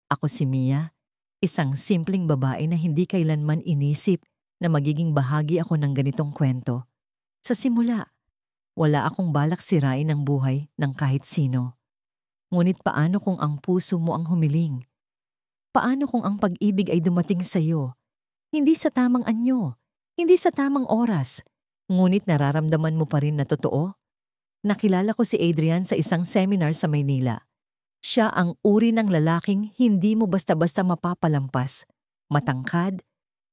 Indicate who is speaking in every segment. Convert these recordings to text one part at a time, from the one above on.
Speaker 1: Ako si Mia, isang simpleng babae na hindi kailanman inisip na magiging bahagi ako ng ganitong kwento. Sa simula, wala akong balak sirain ang buhay ng kahit sino. Ngunit paano kung ang puso mo ang humiling? Paano kung ang pag-ibig ay dumating sa iyo? Hindi sa tamang anyo, hindi sa tamang oras, ngunit nararamdaman mo pa rin na totoo? Nakilala ko si Adrian sa isang seminar sa Maynila. Siya ang uri ng lalaking hindi mo basta-basta mapapalampas. Matangkad,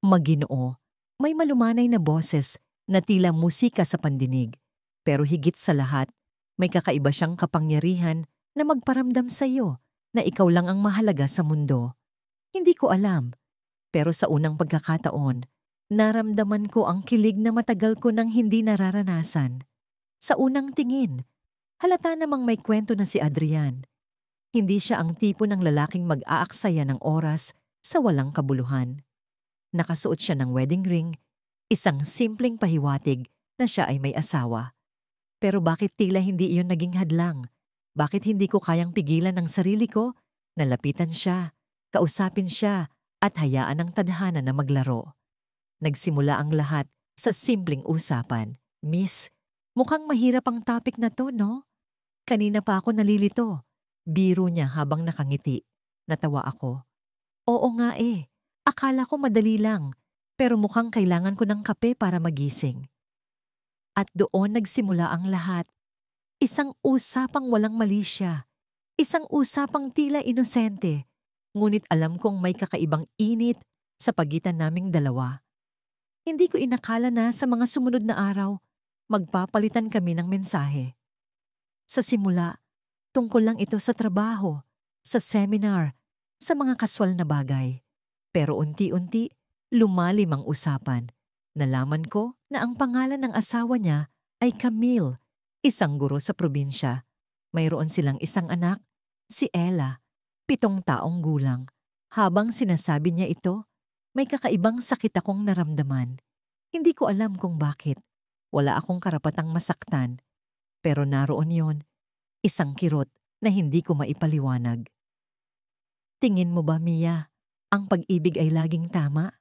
Speaker 1: maginoo, may malumanay na boses na tila musika sa pandinig. Pero higit sa lahat, may kakaiba siyang kapangyarihan na magparamdam sa iyo na ikaw lang ang mahalaga sa mundo. Hindi ko alam, pero sa unang pagkakataon, naramdaman ko ang kilig na matagal ko nang hindi nararanasan. Sa unang tingin, halata namang may kwento na si Adrian. Hindi siya ang tipo ng lalaking mag-aaksaya ng oras sa walang kabuluhan. Nakasuot siya ng wedding ring, isang simpleng pahiwatig na siya ay may asawa. Pero bakit tila hindi iyon naging hadlang? Bakit hindi ko kayang pigilan ang sarili ko? Nalapitan siya, kausapin siya, at hayaan ang tadhana na maglaro. Nagsimula ang lahat sa simpleng usapan. Miss, mukhang mahirap ang topic na to, no? Kanina pa ako nalilito. Biro niya habang nakangiti. Natawa ako. Oo nga eh. Akala ko madali lang. Pero mukhang kailangan ko ng kape para magising. At doon nagsimula ang lahat. Isang usapang walang mali siya. Isang usapang tila inosente. Ngunit alam kong may kakaibang init sa pagitan naming dalawa. Hindi ko inakala na sa mga sumunod na araw, magpapalitan kami ng mensahe. Sa simula, tungkol lang ito sa trabaho, sa seminar, sa mga kaswal na bagay. Pero unti-unti, lumalim ang usapan. Nalaman ko na ang pangalan ng asawa niya ay Camille, isang guro sa probinsya. Mayroon silang isang anak, si Ella, 7 taong gulang. Habang sinasabi niya ito, may kakaibang sakit akong naramdaman. Hindi ko alam kung bakit. Wala akong karapatang masaktan. Pero naroon yon, isang kirot na hindi ko maipaliwanag. Tingin mo ba, Mia, ang pag-ibig ay laging tama?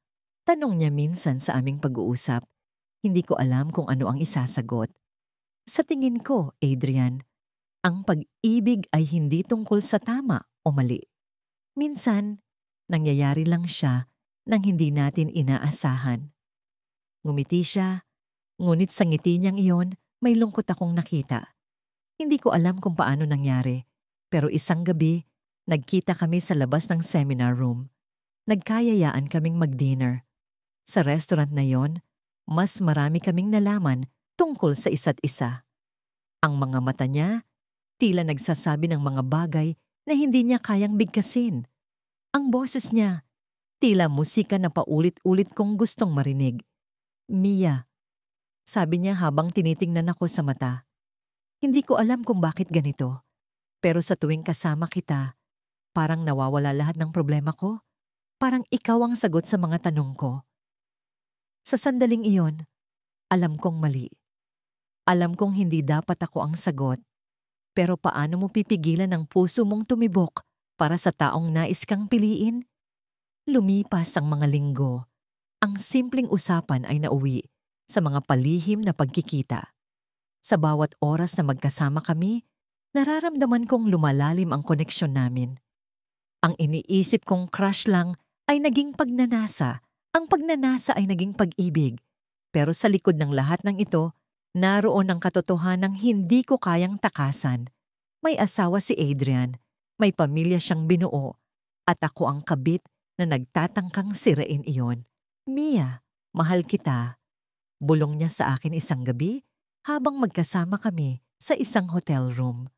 Speaker 1: Tanong niya minsan sa aming pag-uusap. Hindi ko alam kung ano ang isasagot. Sa tingin ko, Adrian, ang pag-ibig ay hindi tungkol sa tama o mali. Minsan, nangyayari lang siya nang hindi natin inaasahan. Ngumiti siya, ngunit sa ngiti niyang iyon, may lungkot akong nakita. Hindi ko alam kung paano nangyari, pero isang gabi, nagkita kami sa labas ng seminar room. Nagkayayaan kaming mag-dinner. Sa restaurant na yon, mas marami kaming nalaman tungkol sa isa't isa. Ang mga mata niya, tila nagsasabi ng mga bagay na hindi niya kayang bigkasin. Ang boses niya, tila musika na paulit-ulit kong gustong marinig. Mia, sabi niya habang tinitingnan ako sa mata. Hindi ko alam kung bakit ganito, pero sa tuwing kasama kita, parang nawawala lahat ng problema ko. Parang ikaw ang sagot sa mga tanong ko. Sa sandaling iyon, alam kong mali. Alam kong hindi dapat ako ang sagot. Pero paano mo pipigilan ang puso mong tumibok para sa taong nais kang piliin? Lumipas ang mga linggo. Ang simpleng usapan ay nauwi sa mga palihim na pagkikita. Sa bawat oras na magkasama kami, nararamdaman kong lumalalim ang koneksyon namin. Ang iniisip kong crush lang ay naging pagnanasa. Ang pagnanasa ay naging pag-ibig. Pero sa likod ng lahat ng ito, naroon ang katotohanang hindi ko kayang takasan. May asawa si Adrian, may pamilya siyang binuo, at ako ang kabit na nagtatangkang sirain iyon. Mia, mahal kita. Bulong niya sa akin isang gabi habang magkasama kami sa isang hotel room.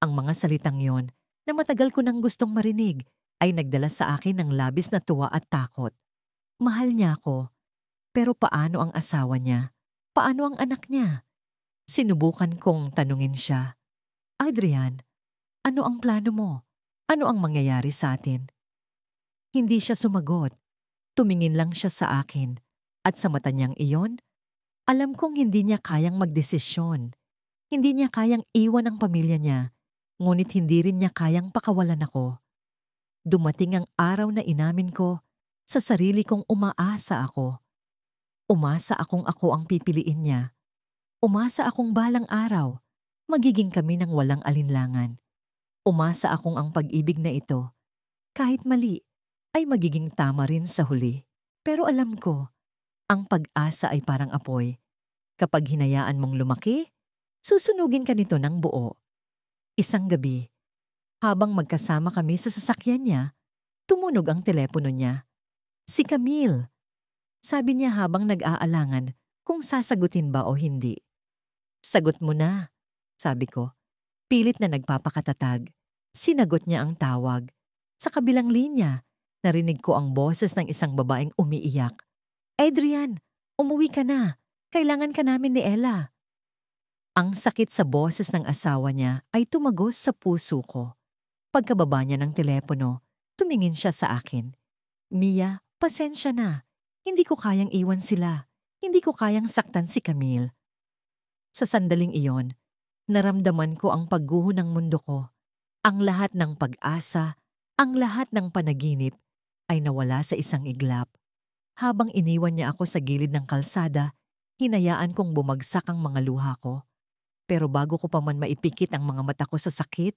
Speaker 1: Ang mga salitang yon na matagal ko nang gustong marinig ay nagdala sa akin ng labis na tuwa at takot. Mahal niya ako, pero paano ang asawa niya? Paano ang anak niya? Sinubukan kong tanungin siya. Adrian, ano ang plano mo? Ano ang mangyayari sa atin? Hindi siya sumagot. Tumingin lang siya sa akin. At sa mata niyang iyon, alam kong hindi niya kayang magdesisyon. Hindi niya kayang iwan ang pamilya niya, ngunit hindi rin niya kayang pakawalan ako. Dumating ang araw na inamin ko sa sarili kong umaasa ako. Umasa akong ako ang pipiliin niya. Umasa akong balang araw, magiging kami ng walang alinlangan. Umasa akong ang pag-ibig na ito, kahit mali, ay magiging tama rin sa huli. Pero alam ko, ang pag-asa ay parang apoy. Kapag hinayaan mong lumaki, susunugin ka nito ng buo. Isang gabi, habang magkasama kami sa sasakyan niya, tumunog ang telepono niya. Si Camille. Sabi niya habang nag-aalangan kung sasagutin ba o hindi. Sagot mo na, sabi ko. Pilit na nagpapakatatag. Sinagot niya ang tawag. Sa kabilang linya, narinig ko ang boses ng isang babaeng umiiyak. Adrian, umuwi ka na. Kailangan ka namin ni Ella. Ang sakit sa boses ng asawa niya ay tumagos sa puso ko. Pagkababa niya ng telepono, tumingin siya sa akin. Mia, pasensya na. Hindi ko kayang iwan sila. Hindi ko kayang saktan si Camille. Sa sandaling iyon, naramdaman ko ang pagguho ng mundo ko. Ang lahat ng pag-asa, ang lahat ng panaginip ay nawala sa isang iglap. Habang iniwan niya ako sa gilid ng kalsada, hinayaan kong bumagsak ang mga luha ko. Pero bago ko pa man maipikit ang mga mata ko sa sakit,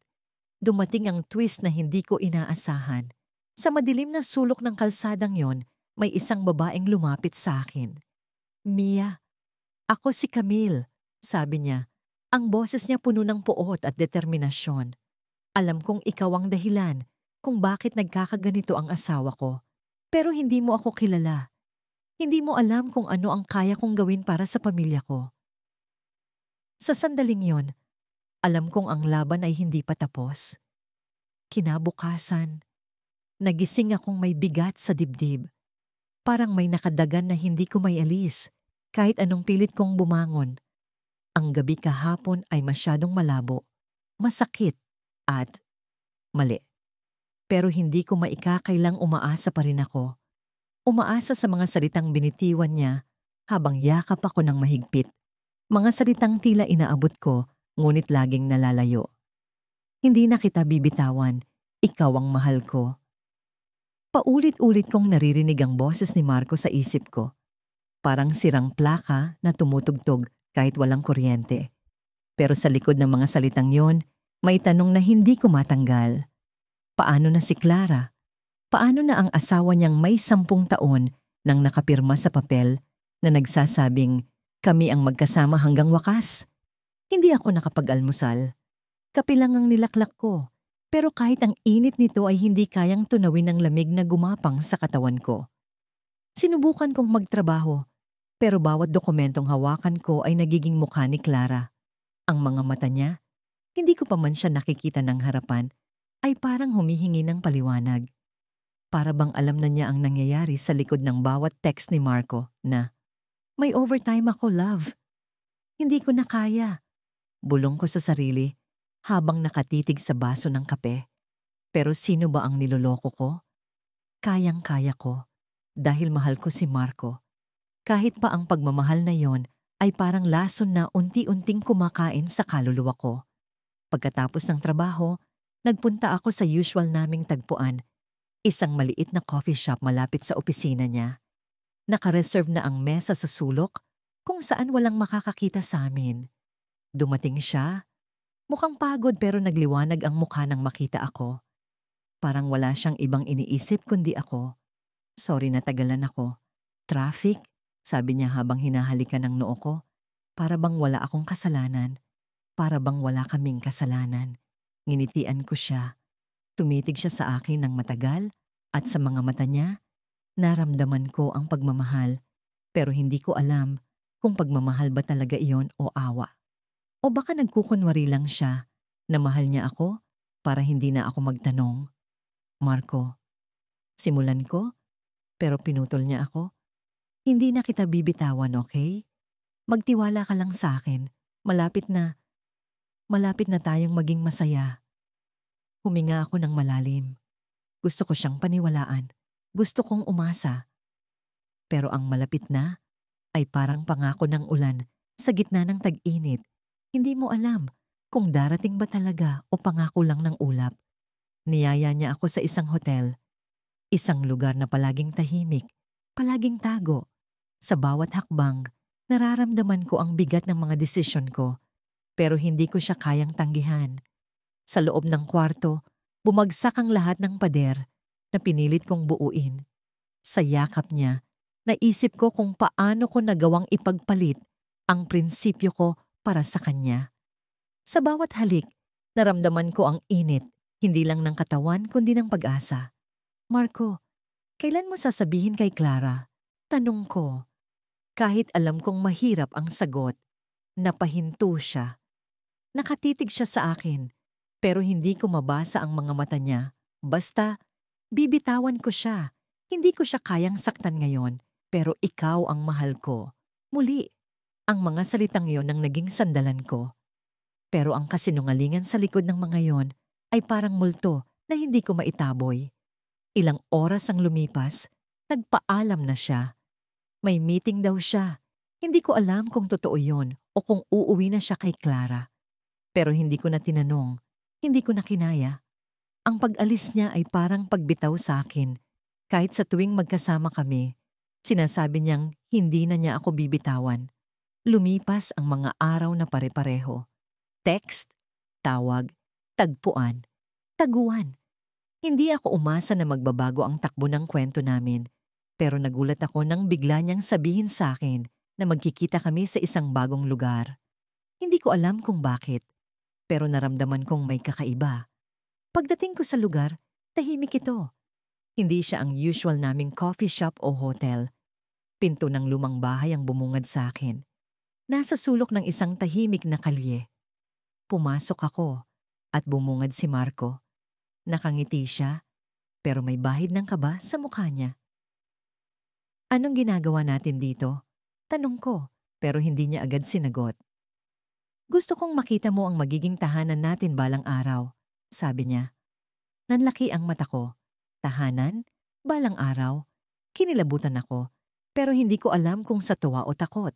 Speaker 1: dumating ang twist na hindi ko inaasahan. Sa madilim na sulok ng kalsadang yon, may isang babaeng lumapit sa akin. Mia, ako si Camille, sabi niya. Ang boses niya puno ng puot at determinasyon. Alam kong ikaw ang dahilan kung bakit nagkakaganito ang asawa ko. Pero hindi mo ako kilala. Hindi mo alam kung ano ang kaya kong gawin para sa pamilya ko. Sa sandaling yon, alam kong ang laban ay hindi pa tapos. Kinabukasan, nagising akong may bigat sa dibdib. Parang may nakadagan na hindi ko may alis, kahit anong pilit kong bumangon. Ang gabi kahapon ay masyadong malabo, masakit, at mali. Pero hindi ko maikakailang umaasa pa rin ako. Umaasa sa mga salitang binitiwan niya habang yakap ako ng mahigpit. Mga salitang tila inaabot ko, ngunit laging nalalayo. Hindi na kita bibitawan, ikaw ang mahal ko. Paulit-ulit kong naririnig ang boses ni Marco sa isip ko. Parang sirang plaka na tumutugtog kahit walang kuryente. Pero sa likod ng mga salitang yon, may tanong na hindi ko matanggal. Paano na si Clara? Paano na ang asawa niyang may 10 taon nang nakapirma sa papel na nagsasabing kami ang magkasama hanggang wakas? Hindi ako nakapag-almusal. Kape lang ang nilaklak ko. Pero kahit ang init nito ay hindi kayang tunawin ng lamig na gumapang sa katawan ko. Sinubukan kong magtrabaho, pero bawat dokumentong hawakan ko ay nagiging mukha ni Clara. Ang mga mata niya, hindi ko pa man siya nakikita ng harapan, ay parang humihingi ng paliwanag. Para bang alam na niya ang nangyayari sa likod ng bawat text ni Marco na, may overtime ako, love. Hindi ko na kaya. Bulong ko sa sarili habang nakatitig sa baso ng kape. Pero sino ba ang niloloko ko? Kayang-kaya ko dahil mahal ko si Marco. Kahit pa ang pagmamahal na yon ay parang lason na unti-unting kumakain sa kaluluwa ko. Pagkatapos ng trabaho, nagpunta ako sa usual naming tagpuan, isang maliit na coffee shop malapit sa opisina niya. Naka-reserve na ang mesa sa sulok kung saan walang makakakita sa amin. Dumating siya. Mukhang pagod pero nagliwanag ang mukha nang makita ako. Parang wala siyang ibang iniisip kundi ako. Sorry na tagalan ako. Traffic, sabi niya habang hinahalikan ng noo ko. Para bang wala akong kasalanan. Para bang wala kaming kasalanan. Nginitian ko siya. Tumitig siya sa akin ng matagal at sa mga mata niya, naramdaman ko ang pagmamahal. Pero hindi ko alam kung pagmamahal ba talaga iyon o awa. O baka nagkukunwari lang siya na mahal niya ako para hindi na ako magtanong. Marco, simulan ko, pero pinutol niya ako. Hindi na kita bibitawan, okay? Magtiwala ka lang sa akin. Malapit na tayong maging masaya. Huminga ako ng malalim. Gusto ko siyang paniwalaan. Gusto kong umasa. Pero ang malapit na ay parang pangako ng ulan sa gitna ng tag-init. Hindi mo alam kung darating ba talaga o pangako lang ng ulap. Niyaya niya ako sa isang hotel, isang lugar na palaging tahimik, palaging tago. Sa bawat hakbang, nararamdaman ko ang bigat ng mga desisyon ko, pero hindi ko siya kayang tanggihan. Sa loob ng kwarto, bumagsak ang lahat ng pader na pinilit kong buuin. Sa yakap niya, naisip ko kung paano ko nagawang ipagpalit ang prinsipyo ko para sa kanya. Sa bawat halik, naramdaman ko ang init, hindi lang ng katawan kundi ng pag-asa. Marco, kailan mo sasabihin kay Clara? Tanong ko. Kahit alam kong mahirap ang sagot, napahinto siya. Nakatitig siya sa akin, pero hindi ko mabasa ang mga mata niya. Basta, bibitawan ko siya. Hindi ko siya kayang saktan ngayon, pero ikaw ang mahal ko. Muli, ang mga salitang yon ang naging sandalan ko. Pero ang kasinungalingan sa likod ng mga yon ay parang multo na hindi ko maitaboy. Ilang oras ang lumipas, nagpaalam na siya. May meeting daw siya. Hindi ko alam kung totoo yon o kung uuwi na siya kay Clara. Pero hindi ko na tinanong, hindi ko na kinaya. Ang pag-alis niya ay parang pagbitaw sa akin. Kahit sa tuwing magkasama kami, sinasabi niyang hindi na niya ako bibitawan. Lumipas ang mga araw na pare-pareho. Text, tawag, tagpuan, taguan. Hindi ako umasa na magbabago ang takbo ng kwento namin. Pero nagulat ako nang bigla niyang sabihin sa akin na magkikita kami sa isang bagong lugar. Hindi ko alam kung bakit, pero naramdaman kong may kakaiba. Pagdating ko sa lugar, tahimik ito. Hindi siya ang usual naming coffee shop o hotel. Pinto ng lumang bahay ang bumungad sa akin. Nasa sulok ng isang tahimik na kalye. Pumasok ako at bumungad si Marco. Nakangiti siya, pero may bahid ng kaba sa mukha niya. Anong ginagawa natin dito? Tanong ko, pero hindi niya agad sinagot. Gusto kong makita mo ang magiging tahanan natin balang araw, sabi niya. Nanlaki ang mata ko. Tahanan? Balang araw? Kinilabutan ako, pero hindi ko alam kung sa tuwa o takot.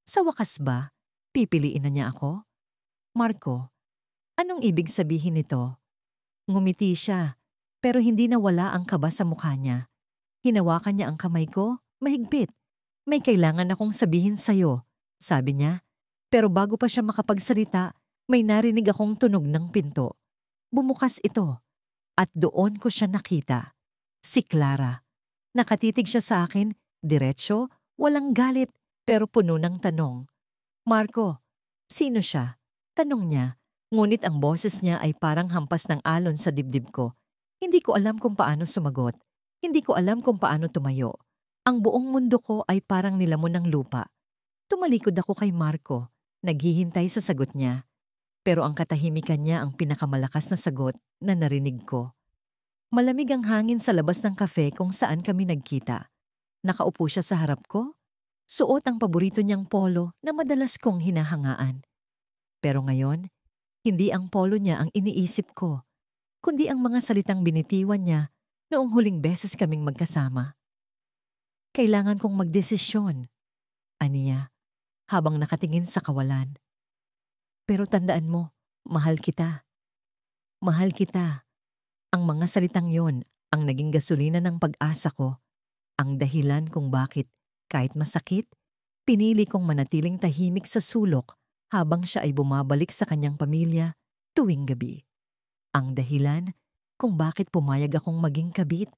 Speaker 1: Sa wakas ba, pipiliin na niya ako? Marco, anong ibig sabihin nito? Ngumiti siya, pero hindi nawala ang kaba sa mukha niya. Hinawakan niya ang kamay ko, mahigpit. May kailangan akong sabihin sa'yo, sabi niya. Pero bago pa siya makapagsalita, may narinig akong tunog ng pinto. Bumukas ito, at doon ko siya nakita. Si Clara. Nakatitig siya sa akin, diretsyo, walang galit, pero puno ng tanong. Marco, sino siya? Tanong niya, ngunit ang boses niya ay parang hampas ng alon sa dibdib ko. Hindi ko alam kung paano sumagot. Hindi ko alam kung paano tumayo. Ang buong mundo ko ay parang nilamon ng lupa. Tumalikod ako kay Marco, naghihintay sa sagot niya. Pero ang katahimikan niya ang pinakamalakas na sagot na narinig ko. Malamig ang hangin sa labas ng kafe kung saan kami nagkita. Nakaupo siya sa harap ko. Suot ang paborito niyang polo na madalas kong hinahangaan. Pero ngayon, hindi ang polo niya ang iniisip ko, kundi ang mga salitang binitiwan niya noong huling beses kaming magkasama. Kailangan kong magdesisyon, aniya, habang nakatingin sa kawalan. Pero tandaan mo, mahal kita. Mahal kita. Ang mga salitang yon ang naging gasolina ng pag-asa ko, ang dahilan kung bakit, kahit masakit, pinili kong manatiling tahimik sa sulok habang siya ay bumabalik sa kanyang pamilya tuwing gabi. Ang dahilan kung bakit pumayag akong maging kabit,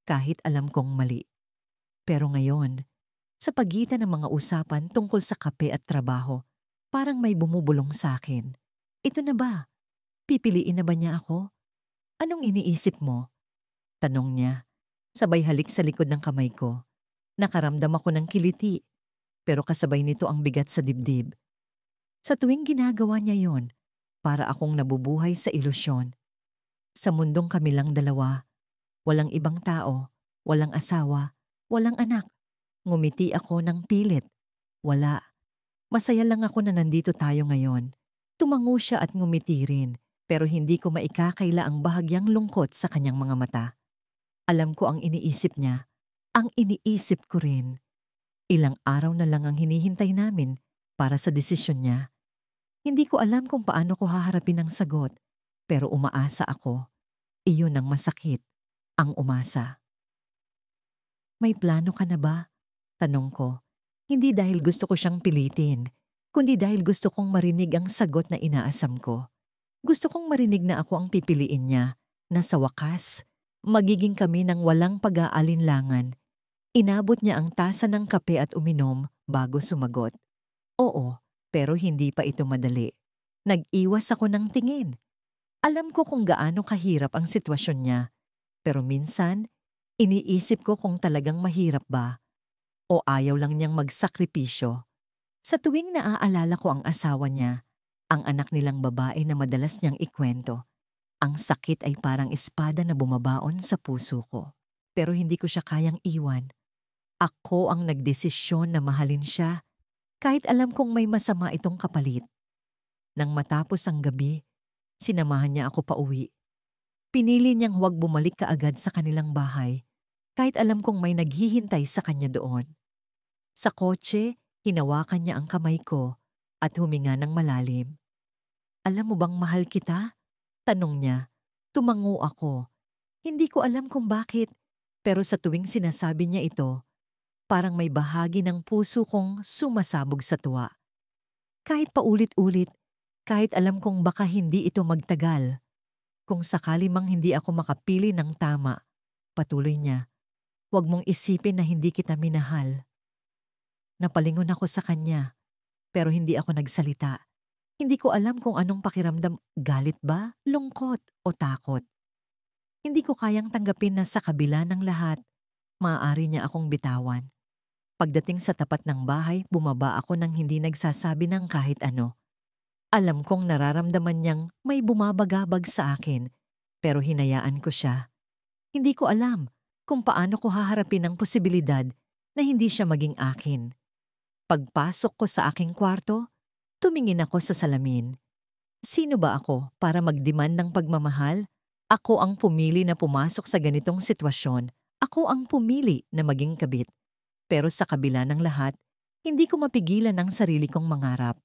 Speaker 1: kahit alam kong mali. Pero ngayon, sa pagitan ng mga usapan tungkol sa kape at trabaho, parang may bumubulong sa akin. Ito na ba? Pipiliin na ba niya ako? Anong iniisip mo? Tanong niya. Sabay halik sa likod ng kamay ko. Nakaramdam ako ng kiliti, pero kasabay nito ang bigat sa dibdib. Sa tuwing ginagawa niya yon, para akong nabubuhay sa ilusyon. Sa mundong kami lang dalawa, walang ibang tao, walang asawa, walang anak. Ngumiti ako ng pilit. Wala. Masaya lang ako na nandito tayo ngayon. Tumango siya at ngumiti rin, pero hindi ko maikakaila ang bahagyang lungkot sa kanyang mga mata. Alam ko ang iniisip niya, ang iniisip ko rin. Ilang araw na lang ang hinihintay namin para sa desisyon niya. Hindi ko alam kung paano ko haharapin ang sagot, pero umaasa ako. Iyon ang masakit, ang umasa. May plano ka na ba? Tanong ko. Hindi dahil gusto ko siyang pilitin, kundi dahil gusto kong marinig ang sagot na inaasam ko. Gusto kong marinig na ako ang pipiliin niya, na sa wakas, magiging kami ng walang pag-aalinlangan. Inabot niya ang tasa ng kape at uminom bago sumagot. Oo, pero hindi pa ito madali. Nag-iwas ako ng tingin. Alam ko kung gaano kahirap ang sitwasyon niya, pero minsan, iniisip ko kung talagang mahirap ba o ayaw lang niyang magsakripisyo. Sa tuwing naaalala ko ang asawa niya, ang anak nilang babae na madalas niyang ikwento, ang sakit ay parang espada na bumabaon sa puso ko. Pero hindi ko siya kayang iwan. Ako ang nagdesisyon na mahalin siya, kahit alam kong may masama itong kapalit. Nang matapos ang gabi, sinamahan niya ako pauwi. Pinili niyang huwag bumalik kaagad sa kanilang bahay, kahit alam kong may naghihintay sa kanya doon. Sa kotse, hinawakan niya ang kamay ko at huminga ng malalim. Alam mo bang mahal kita? Tanong niya. Tumango ako. Hindi ko alam kung bakit, pero sa tuwing sinasabi niya ito, parang may bahagi ng puso kong sumasabog sa tuwa. Kahit paulit-ulit, kahit alam kong baka hindi ito magtagal, kung sakali mang hindi ako makapili ng tama, patuloy niya, huwag mong isipin na hindi kita minahal. Napalingon ako sa kanya, pero hindi ako nagsalita. Hindi ko alam kung anong pakiramdam, galit ba, lungkot o takot. Hindi ko kayang tanggapin na sa kabila ng lahat, maaari niya akong bitawan. Pagdating sa tapat ng bahay, bumaba ako nang hindi nagsasabi ng kahit ano. Alam kong nararamdaman niyang may bumabagabag sa akin, pero hinayaan ko siya. Hindi ko alam kung paano ko haharapin ang posibilidad na hindi siya maging akin. Pagpasok ko sa aking kwarto, tumingin ako sa salamin. Sino ba ako para magdemand ng pagmamahal? Ako ang pumili na pumasok sa ganitong sitwasyon. Ako ang pumili na maging kabit. Pero sa kabila ng lahat, hindi ko mapigilan ang sarili kong mangarap.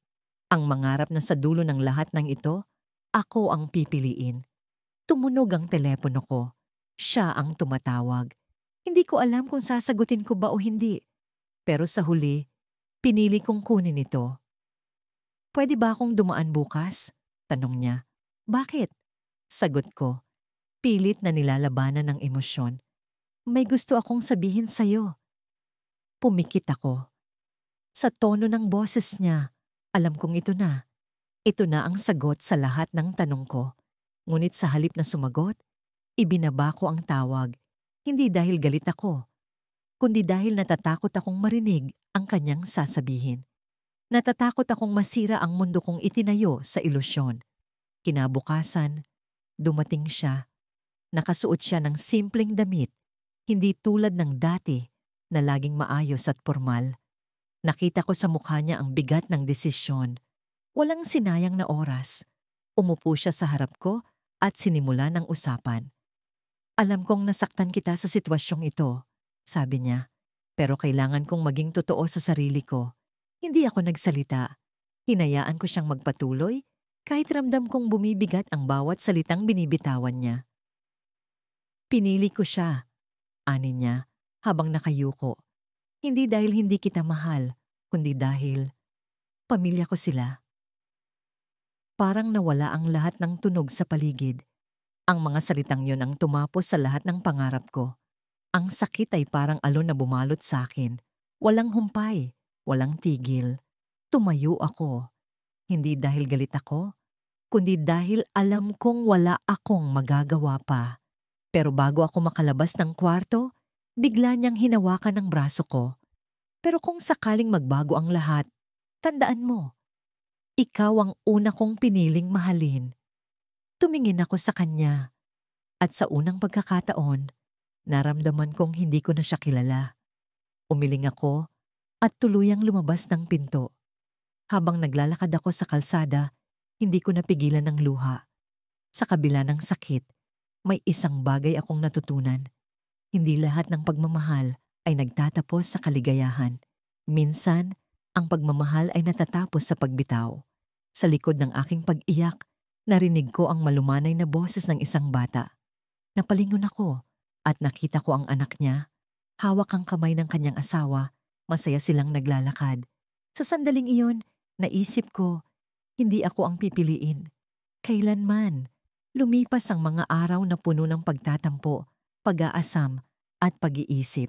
Speaker 1: Ang mangarap na sa dulo ng lahat ng ito, ako ang pipiliin. Tumunog ang telepono ko. Siya ang tumatawag. Hindi ko alam kung sasagutin ko ba o hindi. Pero sa huli, pinili kong kunin ito. Pwede ba akong dumaan bukas? Tanong niya. Bakit? Sagot ko. Pilit na nilalabanan ng emosyon. May gusto akong sabihin sa'yo. Pumikit ako. Sa tono ng boses niya, alam kong ito na. Ito na ang sagot sa lahat ng tanong ko. Ngunit sa halip na sumagot, ibinaba ko ang tawag. Hindi dahil galit ako, kundi dahil natatakot akong marinig ang kanyang sasabihin. Natatakot akong masira ang mundo kong itinayo sa ilusyon. Kinabukasan, dumating siya. Nakasuot siya ng simpleng damit, hindi tulad ng dati na laging maayos at pormal. Nakita ko sa mukha niya ang bigat ng desisyon. Walang sinayang na oras. Umupo siya sa harap ko at sinimula ng usapan. Alam kong nasaktan kita sa sitwasyong ito, sabi niya. Pero kailangan kong maging totoo sa sarili ko. Hindi ako nagsalita. Hinayaan ko siyang magpatuloy kahit ramdam kong bumibigat ang bawat salitang binibitawan niya. Pinili ko siya, ani niya habang nakayuko. Hindi dahil hindi kita mahal, kundi dahil pamilya ko sila. Parang nawala ang lahat ng tunog sa paligid. Ang mga salitang yon ang tumapos sa lahat ng pangarap ko. Ang sakit ay parang alon na bumalot sa akin. Walang humpay, walang tigil. Tumayo ako. Hindi dahil galit ako, kundi dahil alam kong wala akong magagawa pa. Pero bago ako makalabas ng kwarto, bigla niyang hinawakan ang braso ko. Pero kung sakaling magbago ang lahat, tandaan mo, ikaw ang una kong piniling mahalin. Tumingin ako sa kanya at sa unang pagkakataon, naramdaman kong hindi ko na siya kilala. Umiling ako at tuluyang lumabas ng pinto. Habang naglalakad ako sa kalsada, hindi ko napigilan ng luha. Sa kabila ng sakit, may isang bagay akong natutunan. Hindi lahat ng pagmamahal ay nagtatapos sa kaligayahan. Minsan, ang pagmamahal ay natatapos sa pagbitaw. Sa likod ng aking pag-iyak, narinig ko ang malumanay na boses ng isang bata. Napalingon ako at nakita ko ang anak niya. Hawak ang kamay ng kanyang asawa. Masaya silang naglalakad. Sa sandaling iyon, naisip ko, hindi ako ang pipiliin. Kailanman. Lumipas ang mga araw na puno ng pagtatampo, pag-aasam at pag-iisip.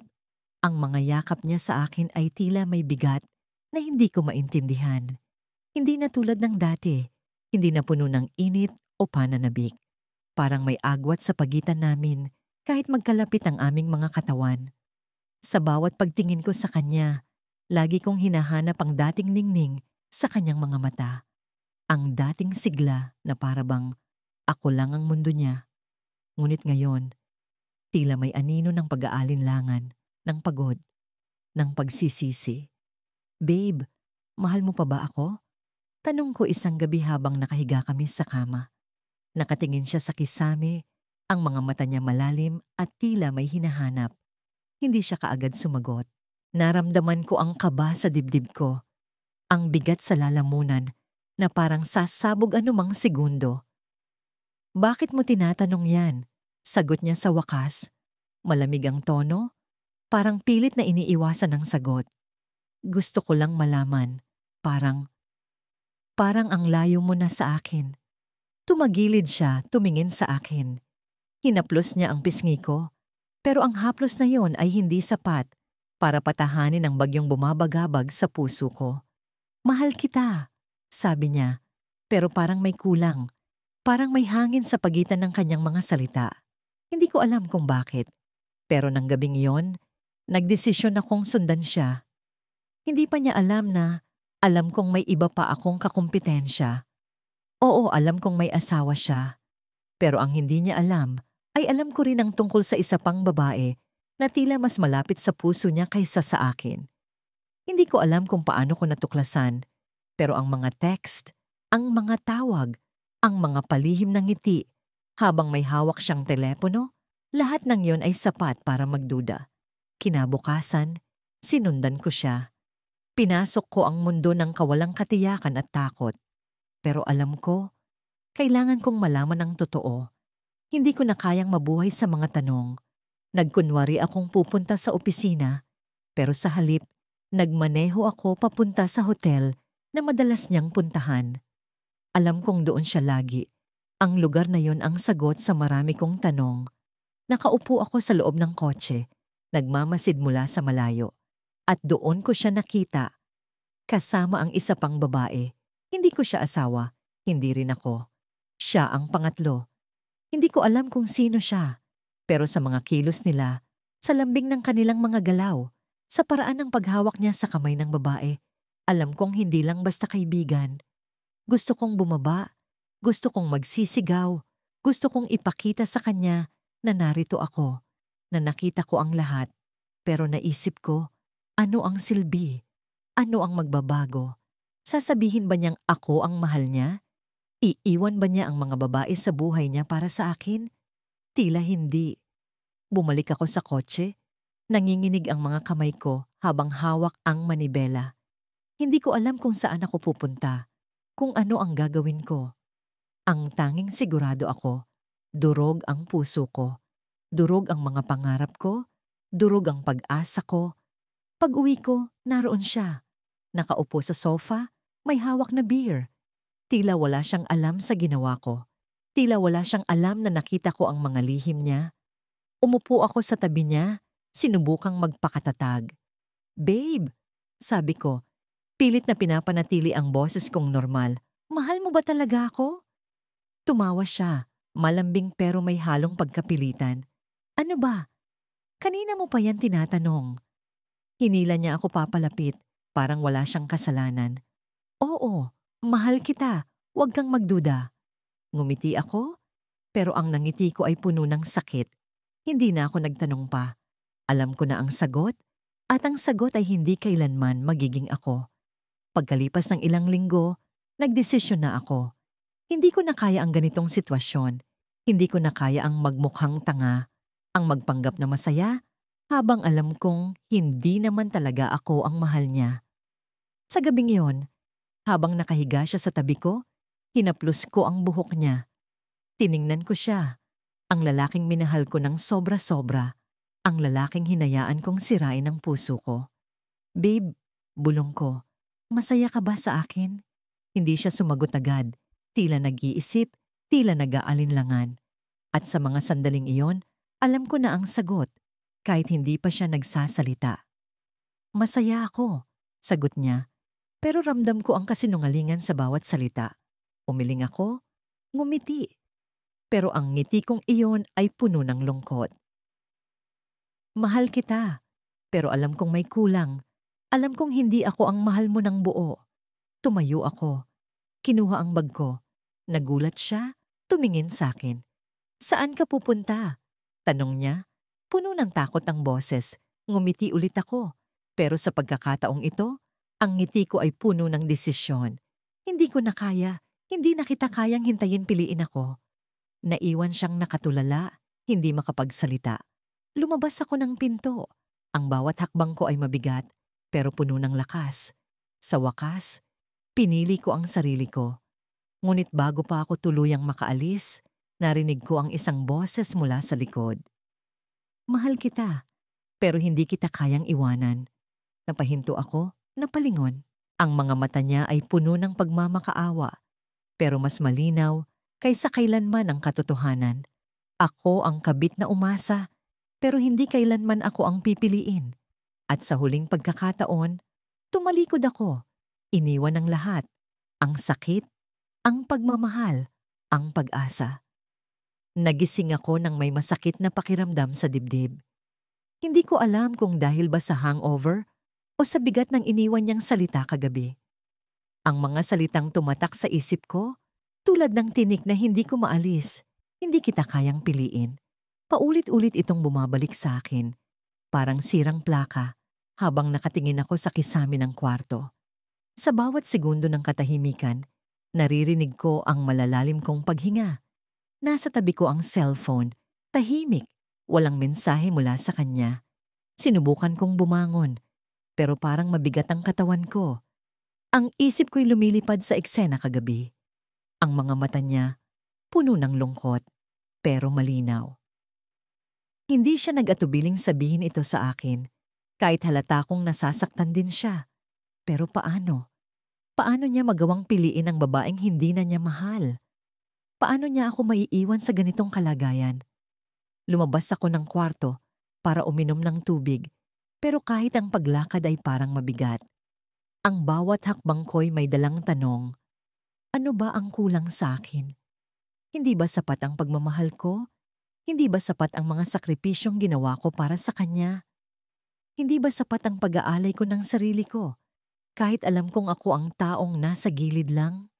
Speaker 1: Ang mga yakap niya sa akin ay tila may bigat na hindi ko maintindihan. Hindi na tulad ng dati, hindi na puno ng init o pananabik. Parang may agwat sa pagitan namin kahit magkalapit ang aming mga katawan. Sa bawat pagtingin ko sa kanya, lagi kong hinahanap ang dating ningning sa kanyang mga mata. Ang dating sigla na parabang ako lang ang mundo niya. Ngunit ngayon, tila may anino ng pag-aalinlangan, ng pagod, ng pagsisisi. Babe, mahal mo pa ba ako? Tanong ko isang gabi habang nakahiga kami sa kama. Nakatingin siya sa kisame, ang mga mata niya malalim at tila may hinahanap. Hindi siya kaagad sumagot. Naramdaman ko ang kaba sa dibdib ko. Ang bigat sa lalamunan na parang sasabog anumang segundo. Bakit mo tinatanong yan? Sagot niya sa wakas. Malamig ang tono, parang pilit na iniiwasan ang sagot. Gusto ko lang malaman, parang ang layo mo na sa akin. Tumagilid siya, tumingin sa akin. Hinaplos niya ang pisngi ko, pero ang haplos na yon ay hindi sapat para patahanin ang bagyong bumabagabag sa puso ko. Mahal kita, sabi niya, pero parang may kulang. Parang may hangin sa pagitan ng kanyang mga salita. Hindi ko alam kung bakit. Pero nang gabing iyon, nagdesisyon akong sundan siya. Hindi pa niya alam na alam kong may iba pa akong kakumpetensya. Oo, alam kong may asawa siya. Pero ang hindi niya alam ay alam ko rin ang tungkol sa isa pang babae na tila mas malapit sa puso niya kaysa sa akin. Hindi ko alam kung paano ko natuklasan, pero ang mga text, ang mga tawag, ang mga palihim ng ngiti, habang may hawak siyang telepono, lahat ng yon ay sapat para magduda. Kinabukasan, sinundan ko siya. Pinasok ko ang mundo ng kawalang katiyakan at takot. Pero alam ko, kailangan kong malaman ang totoo. Hindi ko na kayang mabuhay sa mga tanong. Nagkunwari akong pupunta sa opisina, pero sa halip, nagmaneho ako papunta sa hotel na madalas niyang puntahan. Alam kong doon siya lagi. Ang lugar na yon ang sagot sa marami kong tanong. Nakaupo ako sa loob ng kotse, nagmamasid mula sa malayo. At doon ko siya nakita. Kasama ang isa pang babae. Hindi ko siya asawa, hindi rin ako. Siya ang pangatlo. Hindi ko alam kung sino siya. Pero sa mga kilos nila, sa lambing ng kanilang mga galaw, sa paraan ng paghawak niya sa kamay ng babae, alam kong hindi lang basta kaibigan. Gusto kong bumaba, gusto kong magsisigaw, gusto kong ipakita sa kanya na narito ako, na nakita ko ang lahat. Pero naisip ko, ano ang silbi? Ano ang magbabago? Sasabihin ba niyang ako ang mahal niya? Iiwan ba niya ang mga babae sa buhay niya para sa akin? Tila hindi. Bumalik ako sa kotse. Nanginginig ang mga kamay ko habang hawak ang manibela. Hindi ko alam kung saan ako pupunta, kung ano ang gagawin ko. Ang tanging sigurado ako, durog ang puso ko, durog ang mga pangarap ko, durog ang pag-asa ko. Pag-uwi ko, naroon siya. Nakaupo sa sofa, may hawak na beer. Tila wala siyang alam sa ginawa ko. Tila wala siyang alam na nakita ko ang mga lihim niya. Umupo ako sa tabi niya, sinubukang magpakatatag. Babe, sabi ko, pilit na pinapanatili ang boses kong normal. Mahal mo ba talaga ako? Tumawa siya, malambing pero may halong pagkapilitan. Ano ba? Kanina mo pa yan tinatanong. Hinila niya ako papalapit, parang wala siyang kasalanan. Oo, mahal kita, huwag kang magduda. Ngumiti ako, pero ang nangiti ko ay puno ng sakit. Hindi na ako nagtanong pa. Alam ko na ang sagot, at ang sagot ay hindi kailanman magiging ako. Pagkalipas ng ilang linggo, nagdesisyon na ako. Hindi ko na kaya ang ganitong sitwasyon. Hindi ko na kaya ang magmukhang tanga, ang magpanggap na masaya, habang alam kong hindi naman talaga ako ang mahal niya. Sa gabing iyon, habang nakahiga siya sa tabi ko, hinaplos ko ang buhok niya. Tiningnan ko siya. Ang lalaking minahal ko ng sobra-sobra. Ang lalaking hinayaan kong sirain ang puso ko. Babe, bulong ko, masaya ka ba sa akin? Hindi siya sumagot agad. Tila nag-iisip, tila nag-aalinlangan. At sa mga sandaling iyon, alam ko na ang sagot, kahit hindi pa siya nagsasalita. Masaya ako, sagot niya. Pero ramdam ko ang kasinungalingan sa bawat salita. Umiling ako, ngumiti. Pero ang ngiti kong iyon ay puno ng lungkot. Mahal kita, pero alam kong may kulang. Alam kong hindi ako ang mahal mo ng buo. Tumayo ako. Kinuha ang bag ko. Nagulat siya, tumingin sa akin. Saan ka pupunta? Tanong niya. Puno ng takot ang boses. Ngumiti ulit ako. Pero sa pagkakataong ito, ang ngiti ko ay puno ng desisyon. Hindi ko na kaya. Hindi na kita kayang hintayin piliin ako. Naiwan siyang nakatulala, hindi makapagsalita. Lumabas ako ng pinto. Ang bawat hakbang ko ay mabigat, pero puno ng lakas. Sa wakas, pinili ko ang sarili ko. Ngunit bago pa ako tuluyang makaalis, narinig ko ang isang boses mula sa likod. Mahal kita, pero hindi kita kayang iwanan. Napahinto ako, napalingon. Ang mga mata niya ay puno ng pagmamakaawa, pero mas malinaw kaysa kailanman ang katotohanan. Ako ang kabit na umasa, pero hindi kailanman ako ang pipiliin. At sa huling pagkakataon, tumalikod ako. Iniwan ang lahat. Ang sakit, ang pagmamahal, ang pag-asa. Nagising ako ng may masakit na pakiramdam sa dibdib. Hindi ko alam kung dahil ba sa hangover o sa bigat ng iniwan niyang salita kagabi. Ang mga salitang tumatak sa isip ko, tulad ng tinik na hindi ko maalis, hindi kita kayang piliin. Paulit-ulit itong bumabalik sa akin, parang sirang plaka, habang nakatingin ako sa kisame ng kwarto. Sa bawat segundo ng katahimikan, naririnig ko ang malalalim kong paghinga. Nasa tabi ko ang cellphone, tahimik, walang mensahe mula sa kanya. Sinubukan kong bumangon, pero parang mabigat ang katawan ko. Ang isip ko'y lumilipad sa eksena kagabi. Ang mga mata niya, puno ng lungkot, pero malinaw. Hindi siya nag-atubiling sabihin ito sa akin, kahit halata kong nasasaktan din siya. Pero paano? Paano niya magawang piliin ang babaeng hindi na niya mahal? Paano niya ako maiiwan sa ganitong kalagayan? Lumabas ako ng kwarto para uminom ng tubig, pero kahit ang paglakad ay parang mabigat. Ang bawat hakbang ko'y may dalang tanong, ano ba ang kulang sa akin? Hindi ba sapat ang pagmamahal ko? Hindi ba sapat ang mga sakripisyong ginawa ko para sa kanya? Hindi ba sapat ang pag-aalay ko ng sarili ko, kahit alam kong ako ang taong nasa gilid lang?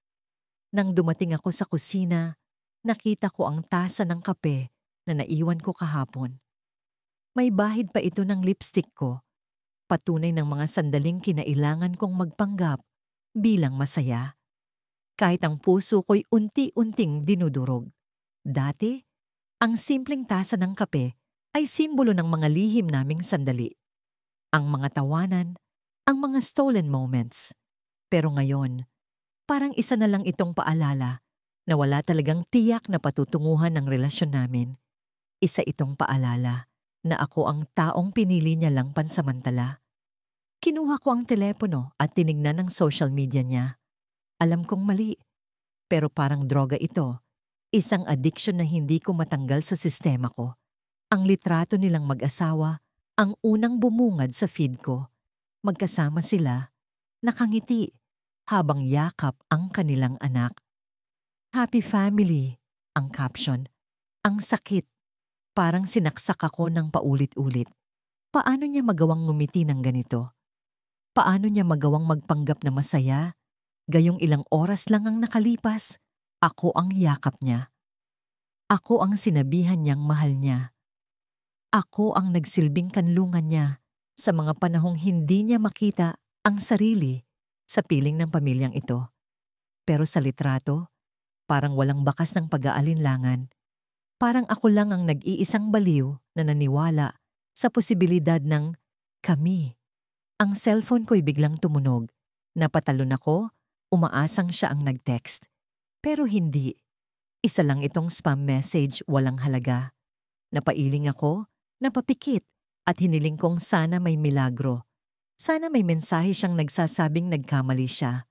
Speaker 1: Nang dumating ako sa kusina, nakita ko ang tasa ng kape na naiwan ko kahapon. May bahid pa ito ng lipstick ko, patunay ng mga sandaling kinailangan kong magpanggap bilang masaya. Kahit ang puso ko'y unti-unting dinudurog. Dati, ang simpleng tasa ng kape ay simbolo ng mga lihim naming sandali. Ang mga tawanan, ang mga stolen moments. Pero ngayon, parang isa na lang itong paalala na wala talagang tiyak na patutunguhan ng relasyon namin. Isa itong paalala na ako ang taong pinili niya lang pansamantala. Kinuha ko ang telepono at tinignan ang social media niya. Alam kong mali, pero parang droga ito. Isang addiction na hindi ko matanggal sa sistema ko. Ang litrato nilang mag-asawa, ang unang bumungad sa feed ko. Magkasama sila, nakangiti, habang yakap ang kanilang anak. Happy family, ang caption. Ang sakit, parang sinaksak ako ng paulit-ulit. Paano niya magawang ngumiti ng ganito? Paano niya magawang magpanggap na masaya? Gayong ilang oras lang ang nakalipas, ako ang yakap niya. Ako ang sinabihan niyang mahal niya. Ako ang nagsilbing kanlungan niya sa mga panahong hindi niya makita ang sarili sa piling ng pamilyang ito. Pero sa litrato, parang walang bakas ng pag-aalinlangan. Parang ako lang ang nag-iisang baliw na naniwala sa posibilidad ng kami. Ang cellphone ko'y biglang tumunog. Napatalon ako, umaasang siya ang nag-text. Pero hindi. Isa lang itong spam message, walang halaga. Napailing ako, napapikit, at hiniling kong sana may milagro. Sana may mensahe siyang nagsasabing nagkamali siya.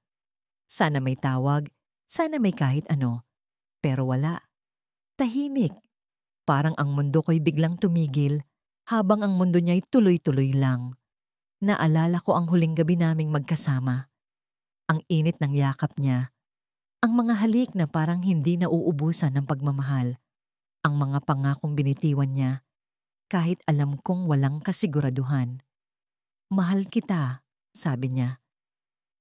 Speaker 1: Sana may tawag, sana may kahit ano. Pero wala. Tahimik. Parang ang mundo ko'y biglang tumigil, habang ang mundo niya'y tuloy-tuloy lang. Naalala ko ang huling gabi naming magkasama. Ang init ng yakap niya. Ang mga halik na parang hindi nauubusan ng pagmamahal. Ang mga pangakong binitiwan niya, kahit alam kong walang kasiguraduhan. Mahal kita, sabi niya.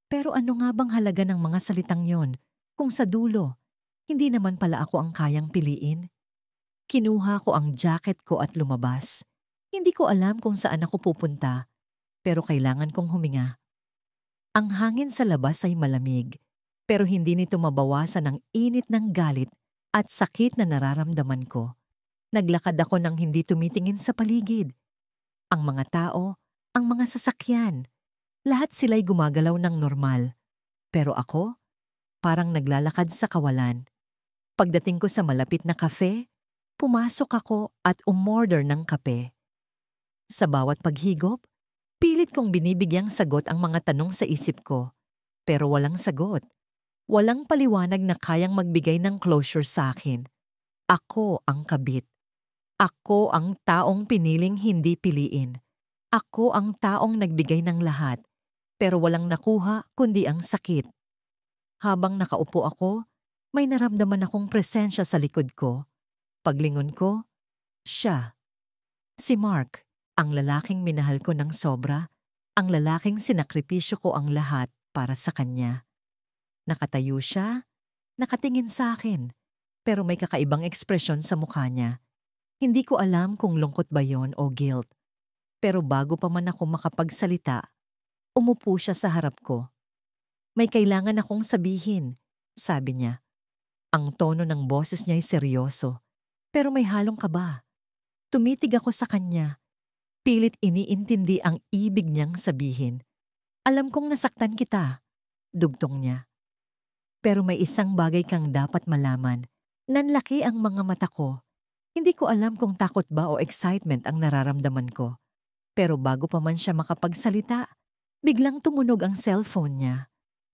Speaker 1: Pero ano nga bang halaga ng mga salitang yon kung sa dulo, hindi naman pala ako ang kayang piliin? Kinuha ko ang jacket ko at lumabas. Hindi ko alam kung saan ako pupunta, pero kailangan kong huminga. Ang hangin sa labas ay malamig, pero hindi nito mabawasan ang init ng galit at sakit na nararamdaman ko. Naglakad ako nang hindi tumitingin sa paligid. Ang mga tao, ang mga sasakyan, lahat sila'y gumagalaw ng normal. Pero ako, parang naglalakad sa kawalan. Pagdating ko sa malapit na kafe, pumasok ako at umorder ng kape. Sa bawat paghigop, pilit kong binibigyang sagot ang mga tanong sa isip ko. Pero walang sagot. Walang paliwanag na kayang magbigay ng closure sa akin. Ako ang kabit. Ako ang taong piniling hindi piliin. Ako ang taong nagbigay ng lahat, pero walang nakuha kundi ang sakit. Habang nakaupo ako, may naramdaman akong presensya sa likod ko. Paglingon ko, siya. Si Mark, ang lalaking minahal ko ng sobra, ang lalaking sinakripisyo ko ang lahat para sa kanya. Nakatayo siya, nakatingin sa akin, pero may kakaibang ekspresyon sa mukha niya. Hindi ko alam kung lungkot ba yon o guilt. Pero bago pa man ako makapagsalita, umupo siya sa harap ko. May kailangan akong sabihin, sabi niya. Ang tono ng boses niya ay seryoso, pero may halong kaba. Tumitig ako sa kanya. Pilit iniintindi ang ibig niyang sabihin. Alam kong nasaktan kita, dugtong niya. Pero may isang bagay kang dapat malaman. Nanlaki ang mga mata ko. Hindi ko alam kung takot ba o excitement ang nararamdaman ko. Pero bago pa man siya makapagsalita, biglang tumunog ang cellphone niya.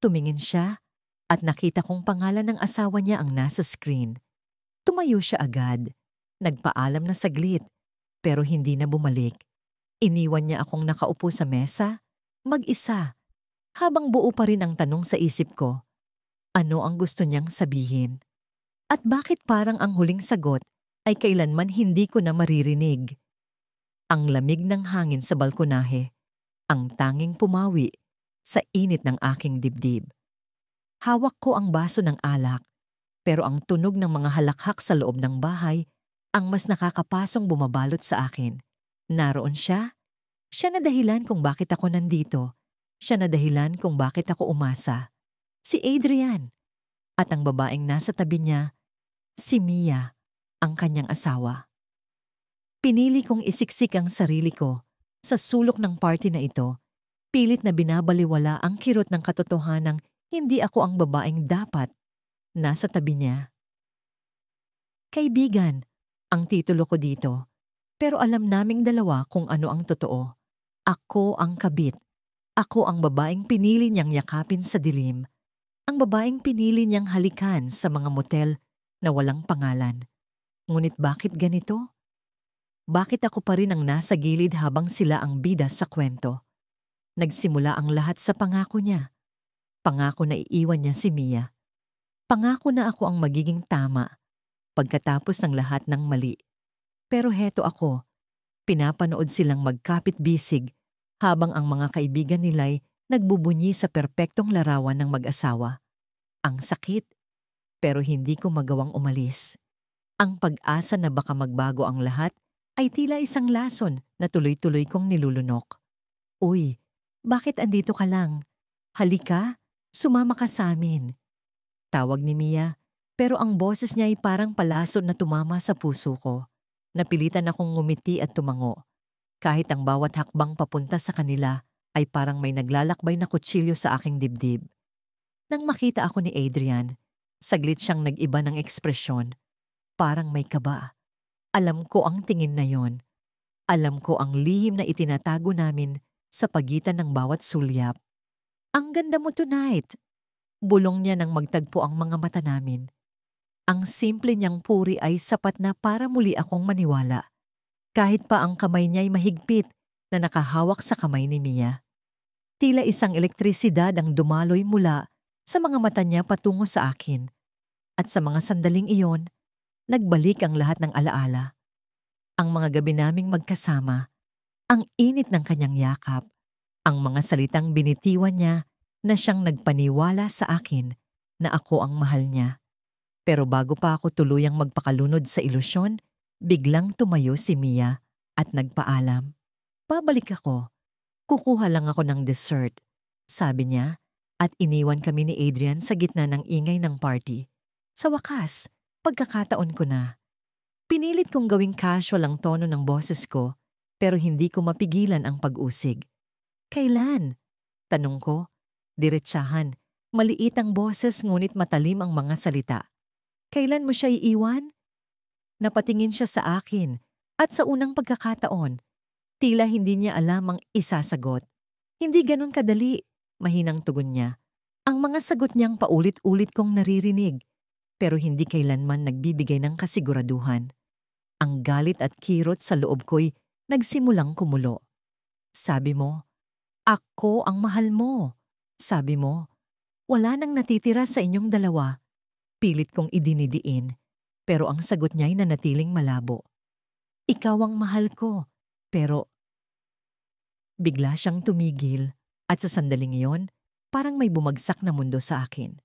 Speaker 1: Tumingin siya at nakita kong pangalan ng asawa niya ang nasa screen. Tumayo siya agad. Nagpaalam na saglit, pero hindi na bumalik. Iniwan niya akong nakaupo sa mesa, mag-isa, habang buo pa rin ang tanong sa isip ko. Ano ang gusto niyang sabihin? At bakit parang ang huling sagot ay kailanman hindi ko na maririnig? Ang lamig ng hangin sa balkonahe, ang tanging pumawi sa init ng aking dibdib. Hawak ko ang baso ng alak, pero ang tunog ng mga halakhak sa loob ng bahay ang mas nakakapasong bumabalot sa akin. Naroon siya. Siya na dahilan kung bakit ako nandito. Siya na dahilan kung bakit ako umasa. Si Adrian. At ang babaeng nasa tabi niya, si Mia, ang kanyang asawa. Pinili kong isiksik ang sarili ko sa sulok ng party na ito. Pilit na binabaliwala ang kirot ng katotohanang hindi ako ang babaeng dapat nasa tabi niya. Kaibigan, ang titulo ko dito. Pero alam naming dalawa kung ano ang totoo. Ako ang kabit. Ako ang babaeng pinili niyang yakapin sa dilim. Ang babaeng pinili niyang halikan sa mga motel na walang pangalan. Ngunit bakit ganito? Bakit ako pa rin ang nasa gilid habang sila ang bida sa kwento? Nagsimula ang lahat sa pangako niya. Pangako na iiwan niya si Mia. Pangako na ako ang magiging tama pagkatapos ng lahat ng mali. Pero heto ako, pinapanood silang magkapit-bisig habang ang mga kaibigan nila'y nagbubunyi sa perpektong larawan ng mag-asawa. Ang sakit, pero hindi ko magawang umalis. Ang pag-asa na baka magbago ang lahat ay tila isang lason na tuloy-tuloy kong nilulunok. Uy, bakit andito ka lang? Halika, sumama ka sa amin. Tawag ni Mia, pero ang boses niya ay parang palason na tumama sa puso ko. Napilitan akong ngumiti at tumango. Kahit ang bawat hakbang papunta sa kanila ay parang may naglalakbay na kutsilyo sa aking dibdib. Nang makita ako ni Adrian, Saglit siyang nag-iba ng ekspresyon, parang may kaba. Alam ko ang tingin na yon. Alam ko ang lihim na itinatago namin sa pagitan ng bawat sulyap. Ang ganda mo tonight! Bulong niya nang magtagpo ang mga mata namin. Ang simple niyang puri ay sapat na para muli akong maniwala. Kahit pa ang kamay niya'y mahigpit na nakahawak sa kamay ni Mia. Tila isang elektrisidad ang dumaloy mula sa mga mata niya patungo sa akin. At sa mga sandaling iyon, nagbalik ang lahat ng alaala. Ang mga gabi naming magkasama, ang init ng kanyang yakap, ang mga salitang binitiwan niya na siyang nagpaniwala sa akin na ako ang mahal niya. Pero bago pa ako tuluyang magpakalunod sa ilusyon, biglang tumayo si Mia at nagpaalam. Babalik ako. Kukuha lang ako ng dessert, sabi niya, at iniwan kami ni Adrian sa gitna ng ingay ng party. Sa wakas, pagkakataon ko na. Pinilit kong gawing casual ang tono ng boses ko, pero hindi ko mapigilan ang pag-usig. Kailan? Tanong ko. Diretsahan, maliit ang boses ngunit matalim ang mga salita. Kailan mo siya iiwan? Napatingin siya sa akin at sa unang pagkakataon, tila hindi niya alam ang isasagot. Hindi ganun kadali, mahinang tugon niya. Ang mga sagot niyang paulit-ulit kong naririnig, pero hindi kailanman nagbibigay ng kasiguraduhan. Ang galit at kirot sa loob ko'y nagsimulang kumulo. Sabi mo, ako ang mahal mo. Sabi mo, wala nang natitira sa inyong dalawa. Pilit kong idinidiin, pero ang sagot niya'y nanatiling malabo. Ikaw ang mahal ko, pero bigla siyang tumigil at sa sandaling iyon, parang may bumagsak na mundo sa akin.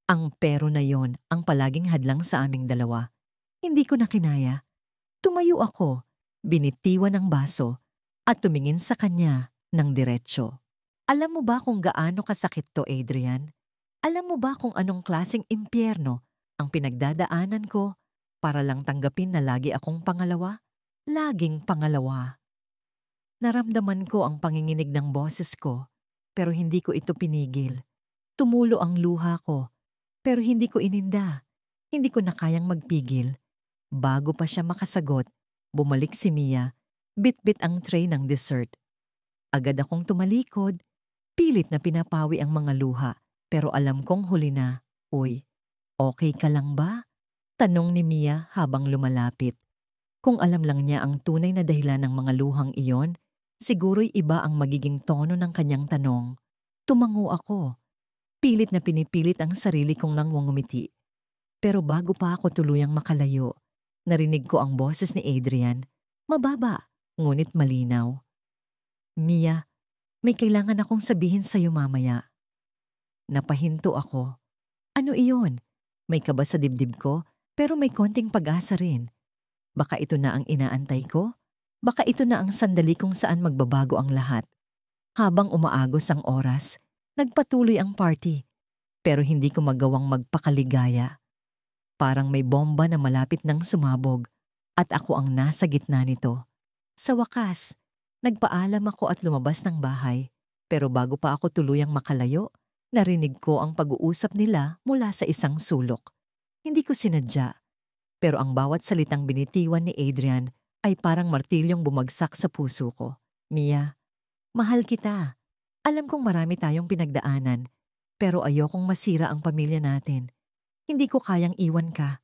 Speaker 1: Ang pero na yon ang palaging hadlang sa aming dalawa. Hindi ko na kinaya. Tumayo ako, binitiwan ang baso, at tumingin sa kanya ng diretsyo. Alam mo ba kung gaano kasakit to, Adrian? Alam mo ba kung anong klaseng impyerno ang pinagdadaanan ko para lang tanggapin na lagi akong pangalawa? Laging pangalawa. Naramdaman ko ang panginginig ng boses ko, pero hindi ko ito pinigil. Tumulo ang luha ko, pero hindi ko ininda. Hindi ko na kayang magpigil. Bago pa siya makasagot, bumalik si Mia, bit-bit ang tray ng dessert. Agad akong tumalikod, pilit na pinapawi ang mga luha, pero alam kong huli na. Uy, okay ka lang ba? Tanong ni Mia habang lumalapit. Kung alam lang niya ang tunay na dahilan ng mga luhang iyon, siguro'y iba ang magiging tono ng kanyang tanong. Tumango ako. Pilit na pinipilit ang sarili kong nang ngumiti. Pero bago pa ako tuluyang makalayo, narinig ko ang boses ni Adrian, mababa, ngunit malinaw. Mia, may kailangan akong sabihin sa'yo mamaya. Napahinto ako. Ano iyon? May kaba sa dibdib ko, pero may konting pag-asa rin. Baka ito na ang inaantay ko? Baka ito na ang sandali kung saan magbabago ang lahat. Habang umaagos ang oras, nagpatuloy ang party, pero hindi ko magawang magpakaligaya. Parang may bomba na malapit nang sumabog at ako ang nasa gitna nito. Sa wakas, nagpaalam ako at lumabas ng bahay, pero bago pa ako tuluyang makalayo, narinig ko ang pag-uusap nila mula sa isang sulok. Hindi ko sinadya, pero ang bawat salitang binitiwan ni Adrian ay parang martilyong bumagsak sa puso ko. Mia, mahal kita. Alam kong marami tayong pinagdaanan, pero ayokong masira ang pamilya natin. Hindi ko kayang iwan ka.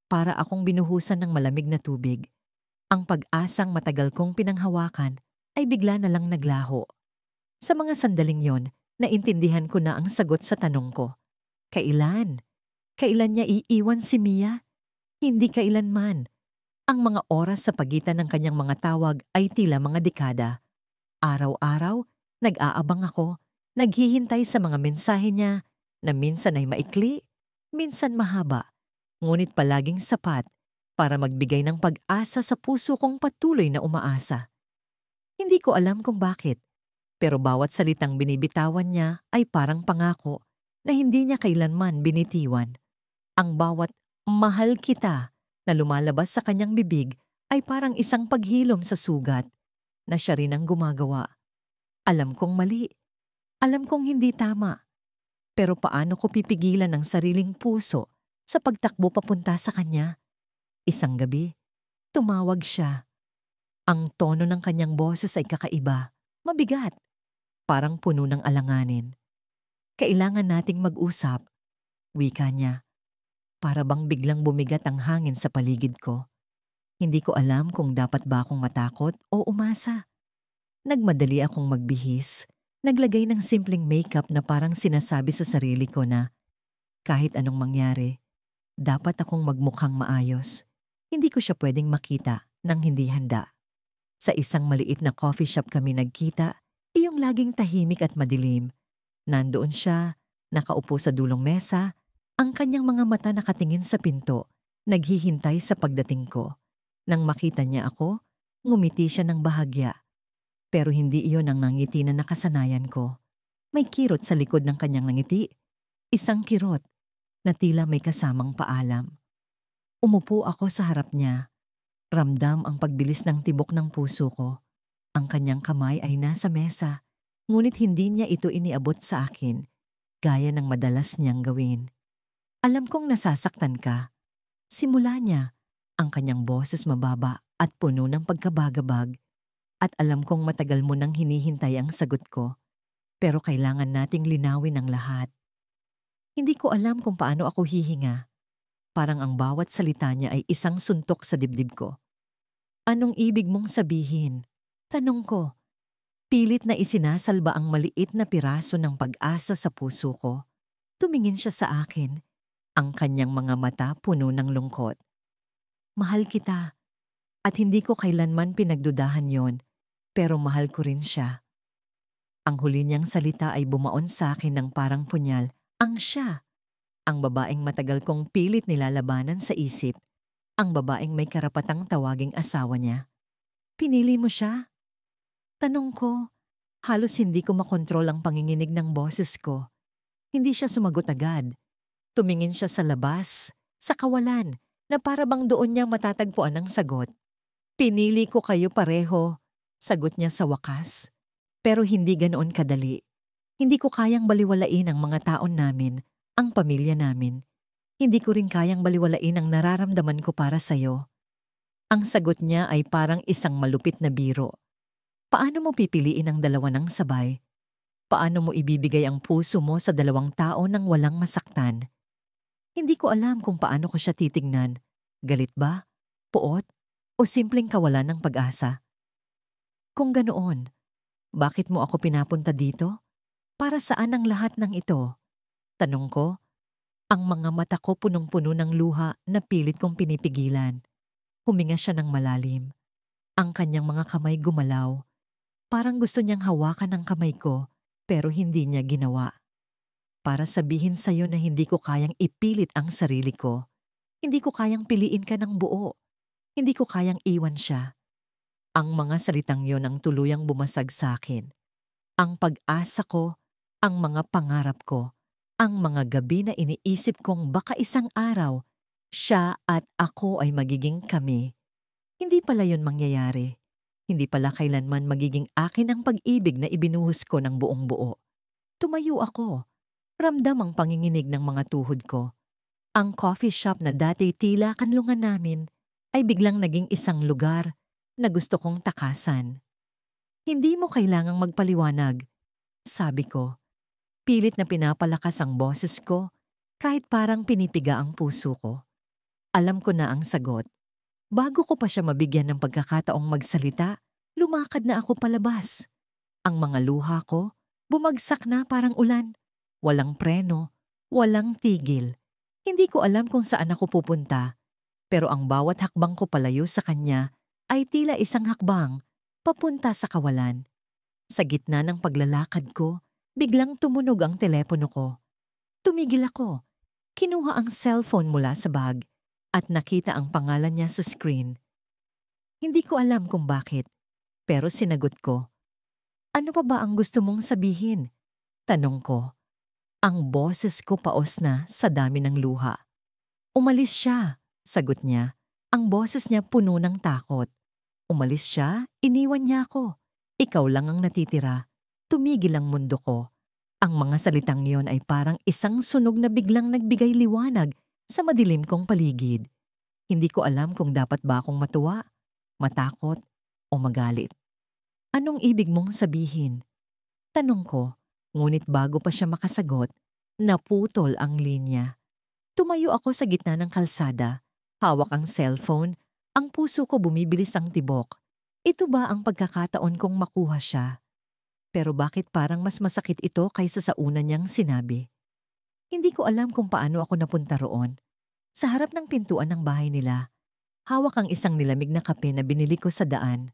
Speaker 1: Para akong binuhusan ng malamig na tubig. Ang pag-asang matagal kong pinanghawakan ay bigla na lang naglaho. Sa mga sandaling yon, naintindihan ko na ang sagot sa tanong ko. Kailan? Kailan niya iiwan si Mia? Hindi kailanman. Ang mga oras sa pagitan ng kanyang mga tawag ay tila mga dekada. Araw-araw, nag-aabang ako, naghihintay sa mga mensahe niya na minsan ay maikli, minsan mahaba, ngunit palaging sapat para magbigay ng pag-asa sa puso kong patuloy na umaasa. Hindi ko alam kung bakit, pero bawat salitang binibitawan niya ay parang pangako na hindi niya kailanman binitiwan. Ang bawat mahal kita na lumalabas sa kanyang bibig ay parang isang paghilom sa sugat na siya rin ang gumagawa. Alam kong mali. Alam kong hindi tama. Pero paano ko pipigilan ang sariling puso sa pagtakbo papunta sa kanya? Isang gabi, tumawag siya. Ang tono ng kanyang boses ay kakaiba, mabigat, parang puno ng alanganin. Kailangan nating mag-usap, wika niya. Para bang biglang bumigat ang hangin sa paligid ko. Hindi ko alam kung dapat ba akong matakot o umasa. Nagmadali akong magbihis, naglagay ng simpleng makeup na parang sinasabi sa sarili ko na kahit anong mangyari, dapat akong magmukhang maayos. Hindi ko siya pwedeng makita nang hindi handa. Sa isang maliit na coffee shop kami nagkita, iyong laging tahimik at madilim. Nandoon siya, nakaupo sa dulong mesa, ang kanyang mga mata nakatingin sa pinto, naghihintay sa pagdating ko. Nang makita niya ako, ngumiti siya ng bahagya. Pero hindi iyon ang nangiti na nakasanayan ko. May kirot sa likod ng kanyang ngiti. Isang kirot na tila may kasamang paalam. Umupo ako sa harap niya. Ramdam ang pagbilis ng tibok ng puso ko. Ang kanyang kamay ay nasa mesa, ngunit hindi niya ito iniabot sa akin, gaya ng madalas niyang gawin. Alam kong nasasaktan ka. Simula niya, ang kanyang boses mababa at puno ng pagkabagabag. At alam kong matagal mo nang hinihintay ang sagot ko, pero kailangan nating linawin ang lahat. Hindi ko alam kung paano ako hihinga. Parang ang bawat salita niya ay isang suntok sa dibdib ko. Anong ibig mong sabihin? Tanong ko. Pilit na isinasalba ang maliit na piraso ng pag-asa sa puso ko. Tumingin siya sa akin. Ang kanyang mga mata puno ng lungkot. Mahal kita. At hindi ko kailanman pinagdudahan yon, pero mahal ko rin siya. Ang huli niyang salita ay bumaon sa akin ng parang punyal. Ang siya. Ang babaeng matagal kong pilit nilalabanan sa isip. Ang babaeng may karapatang tawaging asawa niya. Pinili mo siya? Tanong ko. Halos hindi ko makontrol ang panginginig ng boses ko. Hindi siya sumagot agad. Tumingin siya sa labas, sa kawalan, na para bang doon niya matatagpuan ang sagot. Pinili ko kayo pareho, sagot niya sa wakas. Pero hindi ganoon kadali. Hindi ko kayang baliwalain ang mga taon namin, ang pamilya namin. Hindi ko rin kayang baliwalain ang nararamdaman ko para sa'yo. Ang sagot niya ay parang isang malupit na biro. Paano mo pipiliin ang dalawa ng sabay? Paano mo ibibigay ang puso mo sa dalawang tao nang walang masaktan? Hindi ko alam kung paano ko siya titignan. Galit ba? Puot? O simpleng kawalan ng pag-asa? Kung ganoon, bakit mo ako pinapunta dito? Para saan ang lahat ng ito? Tanong ko. Ang mga mata ko punong-puno ng luha na pilit kong pinipigilan. Huminga siya ng malalim. Ang kanyang mga kamay gumalaw. Parang gusto niyang hawakan ang kamay ko, pero hindi niya ginawa. Para sabihin sa'yo na hindi ko kayang ipilit ang sarili ko. Hindi ko kayang piliin ka ng buo. Hindi ko kayang iwan siya. Ang mga salitang yon ang tuluyang bumasag sa akin. Ang pag-asa ko, ang mga pangarap ko, ang mga gabi na iniisip kong baka isang araw, siya at ako ay magiging kami. Hindi pala yon mangyayari. Hindi pala kailanman magiging akin ang pag-ibig na ibinuhos ko ng buong buo. Tumayo ako. Ramdam ang panginginig ng mga tuhod ko. Ang coffee shop na dati tila kanlungan namin ay biglang naging isang lugar na gusto kong takasan. Hindi mo kailangang magpaliwanag, sabi ko. Pilit na pinapalakas ang boses ko kahit parang pinipiga ang puso ko. Alam ko na ang sagot. Bago ko pa siya mabigyan ng pagkakataong magsalita, lumakad na ako palabas. Ang mga luha ko, bumagsak na parang ulan. Walang preno, walang tigil. Hindi ko alam kung saan ako pupunta, pero ang bawat hakbang ko palayo sa kanya ay tila isang hakbang papunta sa kawalan. Sa gitna ng paglalakad ko, biglang tumunog ang telepono ko. Tumigil ako. Kinuha ang cellphone mula sa bag at nakita ang pangalan niya sa screen. Hindi ko alam kung bakit, pero sinagot ko. Ano pa ba ang gusto mong sabihin? Tanong ko. Ang boses ko paos na sa dami ng luha. Umalis siya, sagot niya. Ang boses niya puno ng takot. Umalis siya, iniwan niya ako. Ikaw lang ang natitira. Tumigil ang mundo ko. Ang mga salitang yon ay parang isang sunog na biglang nagbigay liwanag sa madilim kong paligid. Hindi ko alam kung dapat ba akong matuwa, matakot, o magalit. Anong ibig mong sabihin? Tanong ko, ngunit bago pa siya makasagot, naputol ang linya. Tumayo ako sa gitna ng kalsada, hawak ang cellphone, ang puso ko bumibilis ang tibok. Ito ba ang pagkakataon kong makuha siya? Pero bakit parang mas masakit ito kaysa sa una niyang sinabi? Hindi ko alam kung paano ako napunta roon. Sa harap ng pintuan ng bahay nila, hawak ang isang nilamig na kape na binili ko sa daan.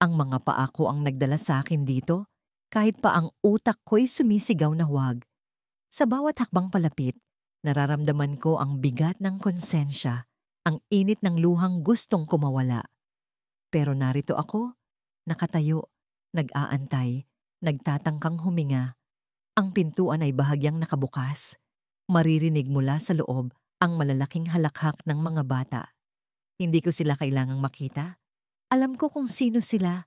Speaker 1: Ang mga paa ko ang nagdala sa akin dito, kahit pa ang utak ko'y sumisigaw na huwag. Sa bawat hakbang palapit, nararamdaman ko ang bigat ng konsensya, ang init ng luhang gustong kumawala. Pero narito ako, nakatayo, nag-aantay, nagtatangkang huminga. Ang pintuan ay bahagyang nakabukas. Maririnig mula sa loob ang malalaking halakhak ng mga bata. Hindi ko sila kailangang makita. Alam ko kung sino sila.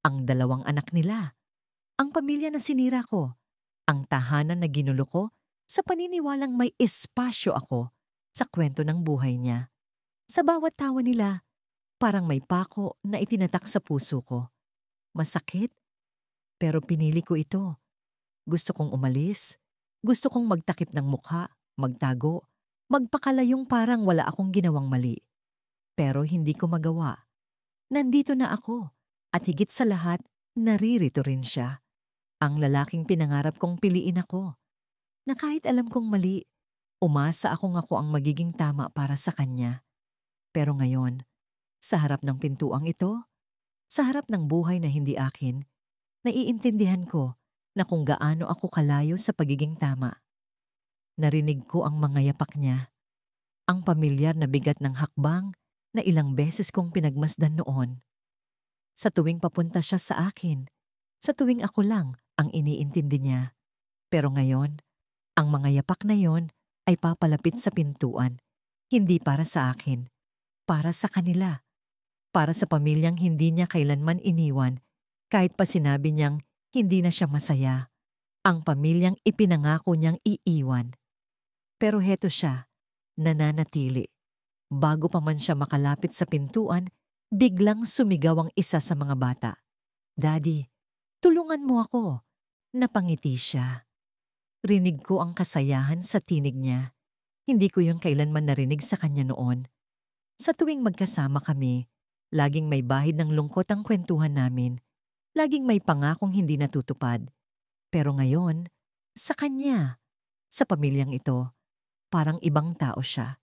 Speaker 1: Ang dalawang anak nila. Ang pamilya na sinira ko. Ang tahanan na ginulo ko sa paniniwalang may espasyo ako sa kwento ng buhay niya. Sa bawat tawa nila, parang may pako na itinatak sa puso ko. Masakit, pero pinili ko ito. Gusto kong umalis. Gusto kong magtakip ng mukha, magtago, magpakalayong parang wala akong ginawang mali. Pero hindi ko magawa. Nandito na ako, at higit sa lahat, naririto rin siya. Ang lalaking pinangarap kong piliin ako. Na kahit alam kong mali, umasa akong ako ang magiging tama para sa kanya. Pero ngayon, sa harap ng pintuang ito, sa harap ng buhay na hindi akin, naiintindihan ko na kung gaano ako kalayo sa pagiging tama. Narinig ko ang mga yapak niya, ang pamilyar na bigat ng hakbang na ilang beses kong pinagmasdan noon. Sa tuwing papunta siya sa akin, sa tuwing ako lang ang iniintindi niya. Pero ngayon, ang mga yapak na yon ay papalapit sa pintuan, hindi para sa akin, para sa kanila, para sa pamilyang hindi niya kailanman iniwan, kahit pa sinabi niyang hindi na siya masaya, ang pamilyang ipinangako niyang iiwan. Pero heto siya, nananatili. Bago pa man siya makalapit sa pintuan, biglang sumigaw ang isa sa mga bata. "Daddy, tulungan mo ako." Napangiti siya. Rinig ko ang kasayahan sa tinig niya. Hindi ko yun kailanman narinig sa kanya noon. Sa tuwing magkasama kami, laging may bahid ng lungkot ang kwentuhan namin. Laging may pangakong hindi natutupad. Pero ngayon, sa kanya, sa pamilyang ito, parang ibang tao siya.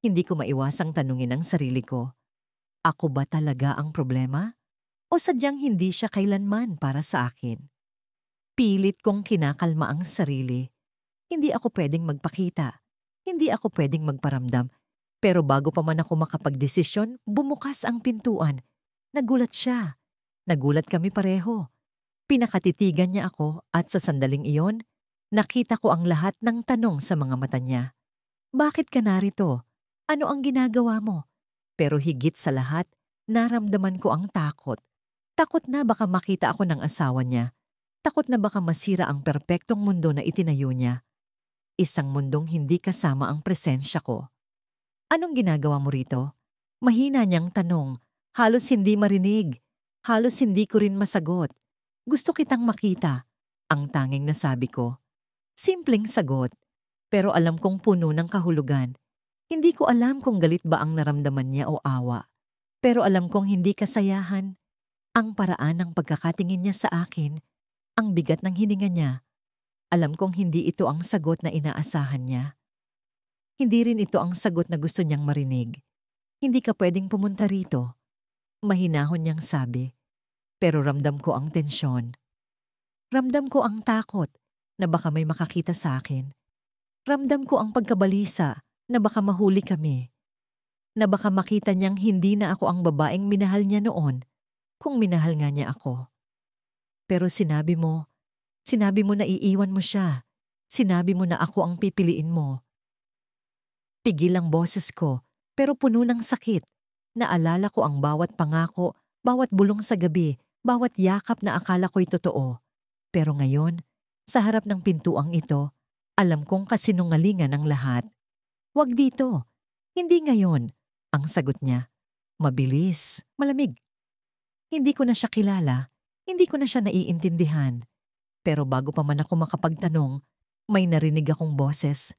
Speaker 1: Hindi ko maiwasang tanungin ang sarili ko, ako ba talaga ang problema? O sadyang hindi siya kailanman para sa akin? Pilit kong kinakalma ang sarili. Hindi ako pwedeng magpakita. Hindi ako pwedeng magparamdam. Pero bago pa man ako makapagdesisyon, bumukas ang pintuan. Nagulat siya. Nagulat kami pareho. Pinakatitigan niya ako at sa sandaling iyon, nakita ko ang lahat ng tanong sa mga mata niya. Bakit ka narito? Ano ang ginagawa mo? Pero higit sa lahat, naramdaman ko ang takot. Takot na baka makita ako ng asawa niya. Takot na baka masira ang perpektong mundo na itinayo niya. Isang mundong hindi kasama ang presensya ko. Anong ginagawa mo rito? Mahina niyang tanong. Halos hindi marinig. Halos hindi ko rin masagot. Gusto kitang makita. Ang tanging nasabi ko. Simpleng sagot. Pero alam kong puno ng kahulugan. Hindi ko alam kung galit ba ang naramdaman niya o awa. Pero alam kong hindi kasayahan. Ang paraan ng pagkakatingin niya sa akin, ang bigat ng hininga niya. Alam kong hindi ito ang sagot na inaasahan niya. Hindi rin ito ang sagot na gusto niyang marinig. Hindi ka pwedeng pumunta rito. Mahinahon niyang sabi. Pero ramdam ko ang tensyon. Ramdam ko ang takot na baka may makakita sa akin. Ramdam ko ang pagkabalisa na baka mahuli kami. Na baka makita niyang hindi na ako ang babaeng minahal niya noon kung minahal nga niya ako. Pero sinabi mo na iiwan mo siya. Sinabi mo na ako ang pipiliin mo. Pigil ang boses ko, pero puno ng sakit. Naalala ko ang bawat pangako, bawat bulong sa gabi, bawat yakap na akala ko'y totoo. Pero ngayon, Sa harap ng pintuang ito, alam kong kasinungalingan ang lahat. "Wag dito. Hindi ngayon." Ang sagot niya. Mabilis, malamig. Hindi ko na siya kilala. Hindi ko na siya naiintindihan. Pero bago pa man ako makapagtanong, may narinig akong boses.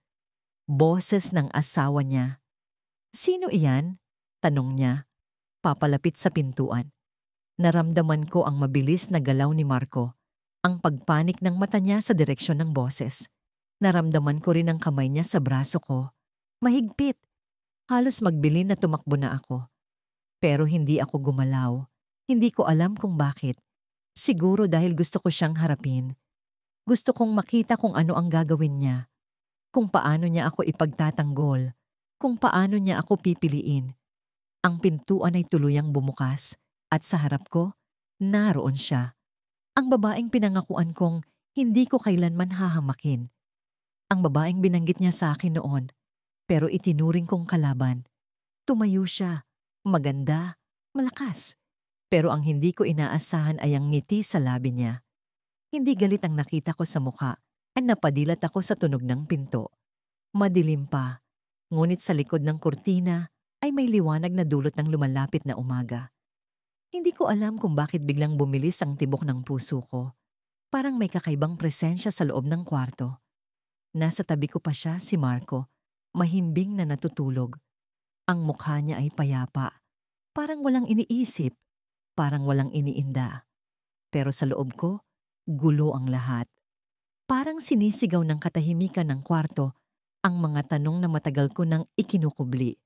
Speaker 1: Boses ng asawa niya. "Sino iyan?" tanong niya. Papalapit sa pintuan. Naramdaman ko ang mabilis na galaw ni Marco. Ang pagpanik ng mata niya sa direksyon ng boses. Naramdaman ko rin ang kamay niya sa braso ko. Mahigpit. Halos magbilin na tumakbo na ako. Pero hindi ako gumalaw. Hindi ko alam kung bakit. Siguro dahil gusto ko siyang harapin. Gusto kong makita kung ano ang gagawin niya. Kung paano niya ako ipagtatanggol. Kung paano niya ako pipiliin. Ang pintuan ay tuluyang bumukas at sa harap ko, naroon siya. Ang babaeng pinangakuan kong hindi ko kailanman hahamakin. Ang babaeng binanggit niya sa akin noon, pero itinuring kong kalaban. Tumayo siya, maganda, malakas. Pero ang hindi ko inaasahan ay ang ngiti sa labi niya. Hindi galit ang nakita ko sa mukha, ay napadilat ako sa tunog ng pinto. Madilim pa, ngunit sa likod ng kurtina ay may liwanag na dulot ng lumalapit na umaga. Hindi ko alam kung bakit biglang bumilis ang tibok ng puso ko. Parang may kakaibang presensya sa loob ng kwarto. Nasa tabi ko pa siya, si Marco, mahimbing na natutulog. Ang mukha niya ay payapa. Parang walang iniisip, parang walang iniinda. Pero sa loob ko, gulo ang lahat. Parang sinisigaw ng katahimikan ng kwarto ang mga tanong na matagal ko nang ikinukubli.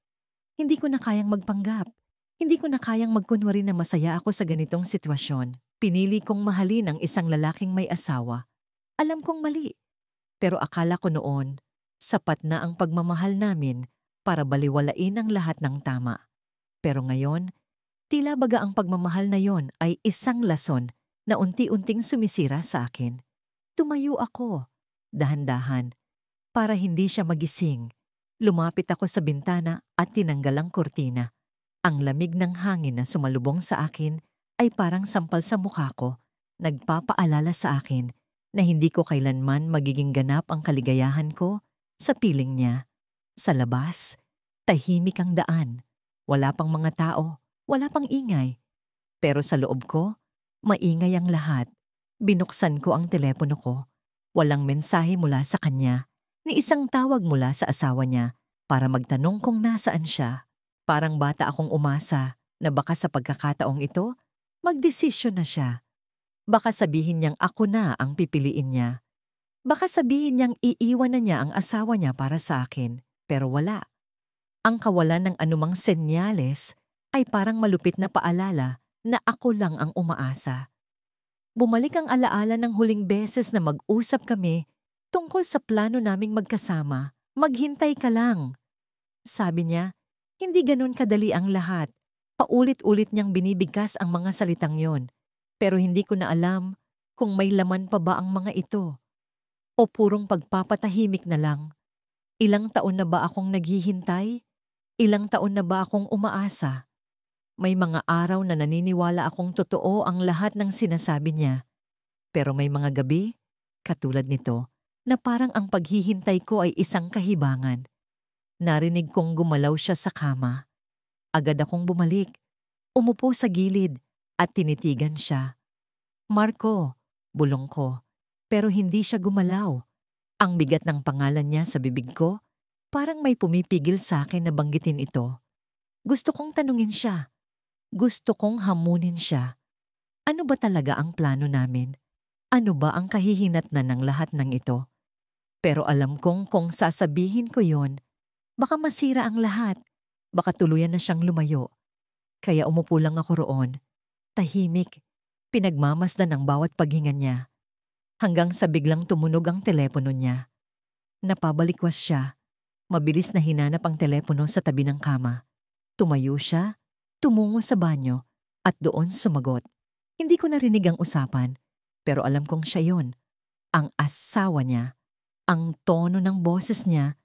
Speaker 1: Hindi ko na kayang magpanggap. Hindi ko na kayang magkunwari na masaya ako sa ganitong sitwasyon. Pinili kong mahalin ang isang lalaking may asawa. Alam kong mali. Pero akala ko noon, sapat na ang pagmamahal namin para baliwalain ang lahat ng tama. Pero ngayon, tila baga ang pagmamahal na yon ay isang lason na unti-unting sumisira sa akin. Tumayo ako, dahan-dahan, para hindi siya magising. Lumapit ako sa bintana at tinanggal ang kurtina. Ang lamig ng hangin na sumalubong sa akin ay parang sampal sa mukha ko, nagpapaalala sa akin na hindi ko kailanman magiging ganap ang kaligayahan ko sa piling niya. Sa labas, tahimik ang daan. Wala pang mga tao, wala pang ingay. Pero sa loob ko, maingay ang lahat. Binuksan ko ang telepono ko. Walang mensahe mula sa kanya, ni isang tawag mula sa asawa niya para magtanong kung nasaan siya. Parang bata akong umasa na baka sa pagkakataong ito, magdesisyon na siya. Baka sabihin niyang ako na ang pipiliin niya. Baka sabihin niyang iiwan na niya ang asawa niya para sa akin, pero wala. Ang kawalan ng anumang senyales ay parang malupit na paalala na ako lang ang umaasa. Bumalik ang alaala ng huling beses na mag-usap kami tungkol sa plano naming magkasama. Maghintay ka lang. Sabi niya, hindi ganun kadali ang lahat. Paulit-ulit niyang binibigkas ang mga salitang yon. Pero hindi ko na alam kung may laman pa ba ang mga ito. O purong pagpapatahimik na lang. Ilang taon na ba akong naghihintay? Ilang taon na ba akong umaasa? May mga araw na naniniwala akong totoo ang lahat ng sinasabi niya. Pero may mga gabi, katulad nito, na parang ang paghihintay ko ay isang kahibangan. Narinig kong gumalaw siya sa kama. Agad akong bumalik. Umupo sa gilid at tinitigan siya. "Marco," bulong ko. Pero hindi siya gumalaw. Ang bigat ng pangalan niya sa bibig ko, parang may pumipigil sa akin na banggitin ito. Gusto kong tanungin siya. Gusto kong hamunin siya. Ano ba talaga ang plano namin? Ano ba ang kahihinatnan ng lahat ng ito? Pero alam kong kung sasabihin ko yon, baka masira ang lahat. Baka tuluyan na siyang lumayo. Kaya umupo lang ako roon. Tahimik. Pinagmamasdan ang bawat paghinga niya. Hanggang sa biglang tumunog ang telepono niya. Napabalikwas siya. Mabilis na hinanap ang telepono sa tabi ng kama. Tumayo siya, tumungo sa banyo, at doon sumagot. Hindi ko narinig ang usapan, pero alam kong siya yon. Ang asawa niya. Ang tono ng boses niya,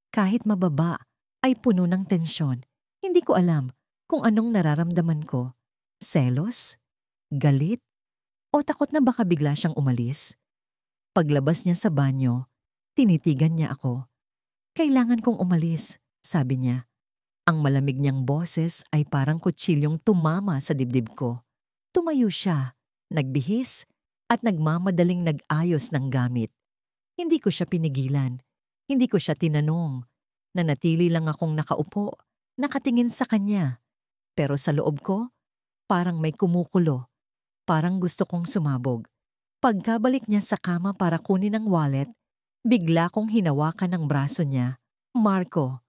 Speaker 1: kahit mababa, ay puno ng tensyon. Hindi ko alam kung anong nararamdaman ko. Selos? Galit? O takot na baka bigla siyang umalis? Paglabas niya sa banyo, tinitigan niya ako. Kailangan kong umalis, sabi niya. Ang malamig niyang boses ay parang kutsilyong tumama sa dibdib ko. Tumayo siya, nagbihis, at nagmamadaling nag-ayos ng gamit. Hindi ko siya pinigilan. Hindi ko siya tinanong. Nanatili lang akong nakaupo, nakatingin sa kanya. Pero sa loob ko, parang may kumukulo. Parang gusto kong sumabog. Pagkabalik niya sa kama para kunin ang wallet, bigla kong hinawakan ng braso niya. Marco,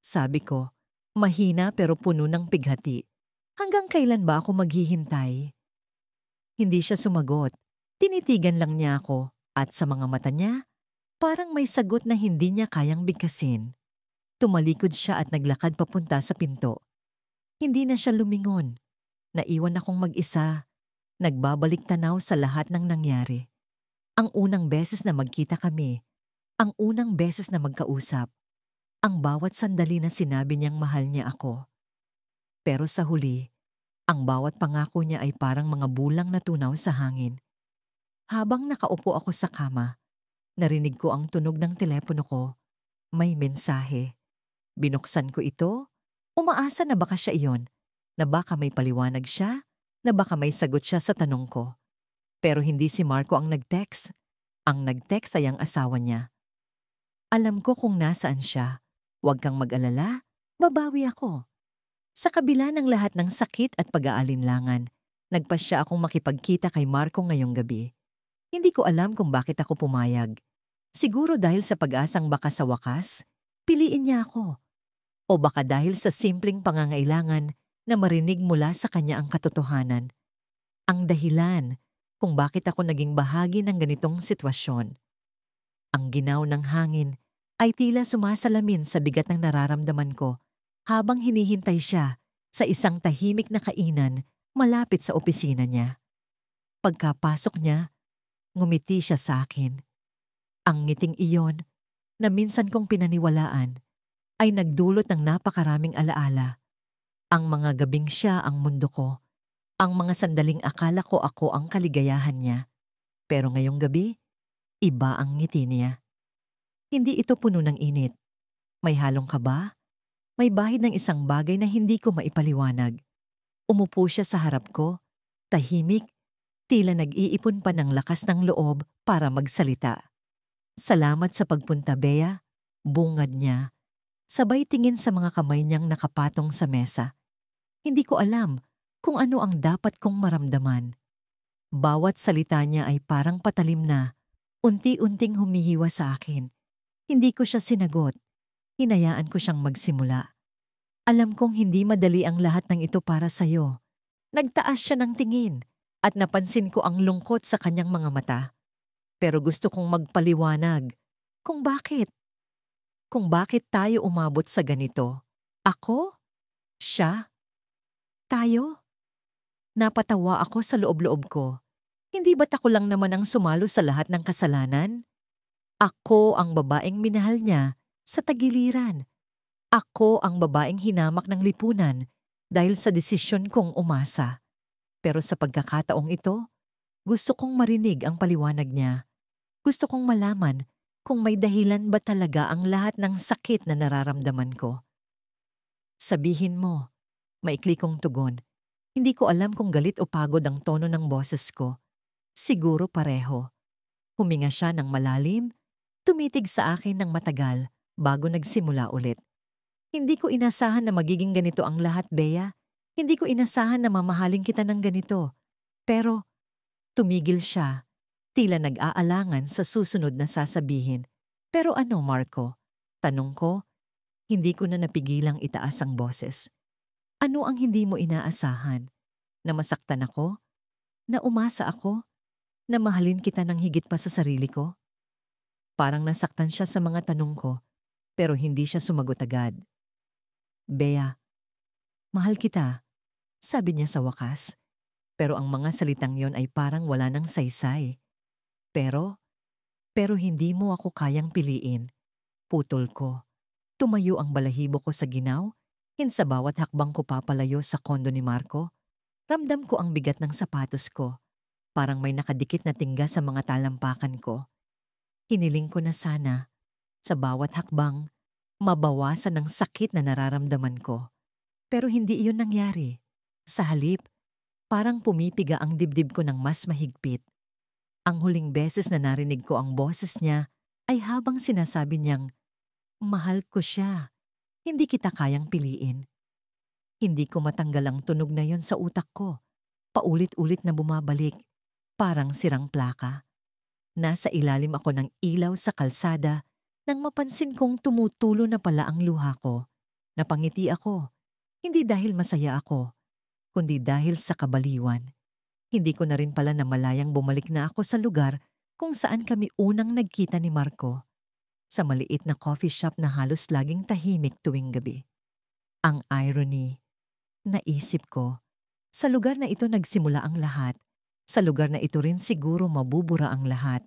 Speaker 1: sabi ko, mahina pero puno ng pighati. Hanggang kailan ba ako maghihintay? Hindi siya sumagot. Tinitigan lang niya ako at sa mga mata niya, parang may sagot na hindi niya kayang bigkasin. Tumalikod siya at naglakad papunta sa pinto. Hindi na siya lumingon. Naiwan akong mag-isa. Nagbabalik tanaw sa lahat ng nangyari. Ang unang beses na magkita kami. Ang unang beses na magkausap. Ang bawat sandali na sinabi niyang mahal niya ako. Pero sa huli, ang bawat pangako niya ay parang mga bulang na tunaw sa hangin. Habang nakaupo ako sa kama, narinig ko ang tunog ng telepono ko. May mensahe. Binuksan ko ito. Umaasa na baka siya iyon. Na baka may paliwanag siya. Na baka may sagot siya sa tanong ko. Pero hindi si Marco ang nag-text. Ang nag-text ay ang asawa niya. Alam ko kung nasaan siya. Huwag kang mag-alala. Babawi ako. Sa kabila ng lahat ng sakit at pag-aalinlangan, nagpasya akong makipagkita kay Marco ngayong gabi. Hindi ko alam kung bakit ako pumayag. Siguro dahil sa pag-asang baka sa wakas, piliin niya ako. O baka dahil sa simpleng pangangailangan na marinig mula sa kanya ang katotohanan. Ang dahilan kung bakit ako naging bahagi ng ganitong sitwasyon. Ang ginaw ng hangin ay tila sumasalamin sa bigat ng nararamdaman ko habang hinihintay siya sa isang tahimik na kainan malapit sa opisina niya. Pagkapasok niya, ngumiti siya sa akin. Ang ngiting iyon na minsan kong pinaniwalaan ay nagdulot ng napakaraming alaala. Ang mga gabing siya ang mundo ko. Ang mga sandaling akala ko ako ang kaligayahan niya. Pero ngayong gabi, iba ang ngiti niya. Hindi ito puno ng init. May halong kaba. May bahid ng isang bagay na hindi ko maipaliwanag. Umupo siya sa harap ko, tahimik, tila nag-iipon pa ng lakas ng loob para magsalita. Salamat sa pagpunta, Bea, bungad niya. Sabay tingin sa mga kamay niyang nakapatong sa mesa. Hindi ko alam kung ano ang dapat kong maramdaman. Bawat salita niya ay parang patalim na, unti-unting humihiwa sa akin. Hindi ko siya sinagot. Hinayaan ko siyang magsimula. Alam kong hindi madali ang lahat ng ito para sa'yo. Nagtaas siya ng tingin at napansin ko ang lungkot sa kanyang mga mata. Pero gusto kong magpaliwanag kung bakit. Kung bakit tayo umabot sa ganito. Ako? Siya? Tayo? Napatawa ako sa loob-loob ko. Hindi ba't ako lang naman ang sumalo sa lahat ng kasalanan? Ako ang babaeng minahal niya sa tagiliran. Ako ang babaeng hinamak ng lipunan dahil sa desisyon kong umasa. Pero sa pagkakataong ito, gusto kong marinig ang paliwanag niya. Gusto kong malaman kung may dahilan ba talaga ang lahat ng sakit na nararamdaman ko. Sabihin mo, maikli kong tugon. Hindi ko alam kung galit o pagod ang tono ng boses ko. Siguro pareho. Huminga siya ng malalim, tumitig sa akin ng matagal bago nagsimula ulit. Hindi ko inasahan na magiging ganito ang lahat, Bea. Hindi ko inasahan na mamahalin kita ng ganito. Pero tumigil siya, tila nag-aalangan sa susunod na sasabihin. Pero ano, Marco? Tanong ko, hindi ko na napigilang itaas ang boses. Ano ang hindi mo inaasahan? Na masaktan ako? Na umasa ako? Na mahalin kita ng higit pa sa sarili ko? Parang nasaktan siya sa mga tanong ko, pero hindi siya sumagot agad. Bea, mahal kita, sabi niya sa wakas. Pero ang mga salitang yon ay parang wala ng saysay. Pero hindi mo ako kayang piliin. Putol ko. Tumayo ang balahibo ko sa ginaw. Sa bawat hakbang ko papalayo sa kondo ni Marco, ramdam ko ang bigat ng sapatos ko. Parang may nakadikit na tingga sa mga talampakan ko. Hiniling ko na sana, sa bawat hakbang, mabawasan ang sakit na nararamdaman ko. Pero hindi iyon nangyari. Sa halip, parang pumipiga ang dibdib ko ng mas mahigpit. Ang huling beses na narinig ko ang boses niya ay habang sinasabi niyang, "Mahal ko siya, hindi kita kayang piliin." Hindi ko matanggal ang tunog na yon sa utak ko. Paulit-ulit na bumabalik, parang sirang plaka. Nasa ilalim ako ng ilaw sa kalsada nang mapansin kong tumutulo na pala ang luha ko. Napangiti ako, hindi dahil masaya ako, kundi dahil sa kabaliwan. Hindi ko na rin pala namalayang bumalik na ako sa lugar kung saan kami unang nagkita ni Marco, sa maliit na coffee shop na halos laging tahimik tuwing gabi. Ang irony, naisip ko, sa lugar na ito nagsimula ang lahat. Sa lugar na ito rin siguro mabubura ang lahat.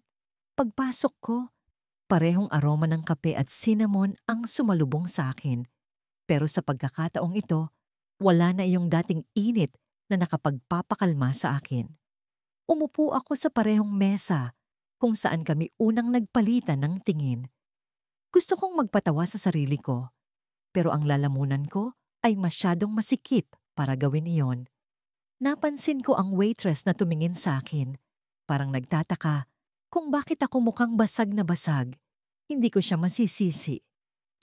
Speaker 1: Pagpasok ko, parehong aroma ng kape at cinnamon ang sumalubong sa akin. Pero sa pagkakataong ito, wala na iyong dating init na nakapagpapakalma sa akin. Umupo ako sa parehong mesa kung saan kami unang nagpalitan ng tingin. Gusto kong magpatawa sa sarili ko, pero ang lalamunan ko ay masyadong masikip para gawin iyon. Napansin ko ang waitress na tumingin sa akin. Parang nagtataka kung bakit ako mukhang basag na basag. Hindi ko siya masisisi.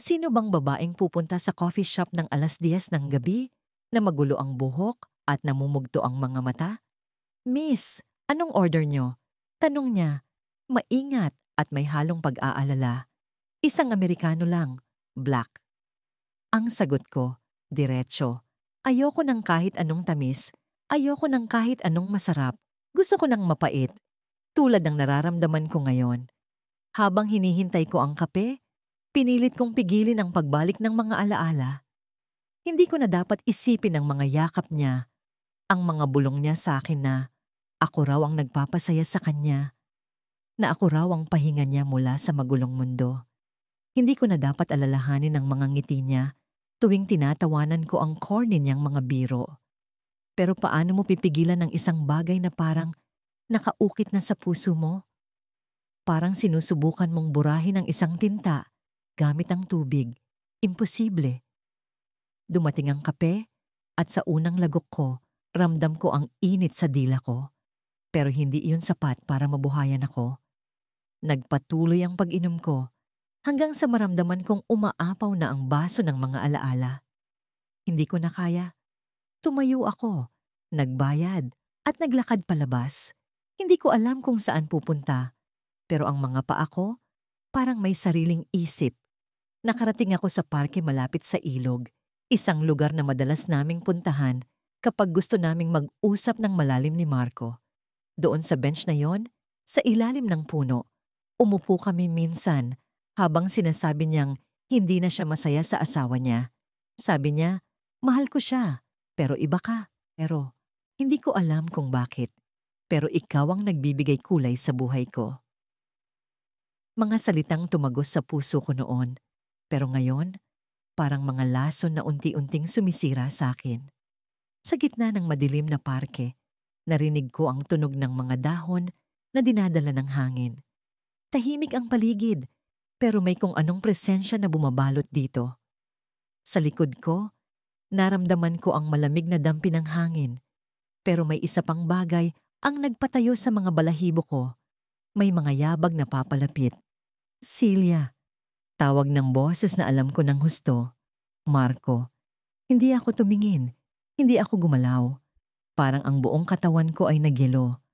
Speaker 1: Sino bang babaeng pupunta sa coffee shop ng 10:00 ng gabi na magulo ang buhok at namumugto ang mga mata? "Miss, anong order nyo?" Tanong niya, maingat at may halong pag-aalala. "Isang Amerikano lang, black." Ang sagot ko, diretso. Ayoko ng kahit anong tamis. Ayoko ng kahit anong masarap. Gusto ko ng mapait, tulad ng nararamdaman ko ngayon. Habang hinihintay ko ang kape, pinilit kong pigilin ang pagbalik ng mga alaala. Hindi ko na dapat isipin ang mga yakap niya, ang mga bulong niya sa akin na ako raw ang nagpapasaya sa kanya, na ako raw ang pahinga niya mula sa magulong mundo. Hindi ko na dapat alalahanin ang mga ngiti niya tuwing tinatawanan ko ang corny niyang mga biro. Pero paano mo pipigilan ang isang bagay na parang nakaukit na sa puso mo? Parang sinusubukan mong burahin ang isang tinta gamit ang tubig. Imposible. Dumating ang kape at sa unang lagok ko, ramdam ko ang init sa dila ko. Pero hindi iyon sapat para mabuhayan ako. Nagpatuloy ang pag-inom ko hanggang sa maramdaman kong umaapaw na ang baso ng mga alaala. Hindi ko na kaya. Tumayo ako, nagbayad, at naglakad palabas. Hindi ko alam kung saan pupunta, pero ang mga paa ko parang may sariling isip. Nakarating ako sa parke malapit sa ilog, isang lugar na madalas naming puntahan kapag gusto naming mag-usap ng malalim ni Marco. Doon sa bench na yon, sa ilalim ng puno, umupo kami minsan habang sinasabi niyang hindi na siya masaya sa asawa niya. Sabi niya, "Mahal ko siya. Pero iba ka." Pero hindi ko alam kung bakit. Pero ikaw ang nagbibigay kulay sa buhay ko. Mga salitang tumagos sa puso ko noon. Pero ngayon, parang mga lason na unti-unting sumisira sa akin. Sa gitna ng madilim na parke, narinig ko ang tunog ng mga dahon na dinadala ng hangin. Tahimik ang paligid, pero may kung anong presensya na bumabalot dito. Sa likod ko, naramdaman ko ang malamig na dampi ng hangin. Pero may isa pang bagay ang nagpatayo sa mga balahibo ko. May mga yabag na papalapit. "Celia." Tawag ng boses na alam ko ng husto. "Marco." Hindi ako tumingin. Hindi ako gumalaw. Parang ang buong katawan ko ay nagyelo.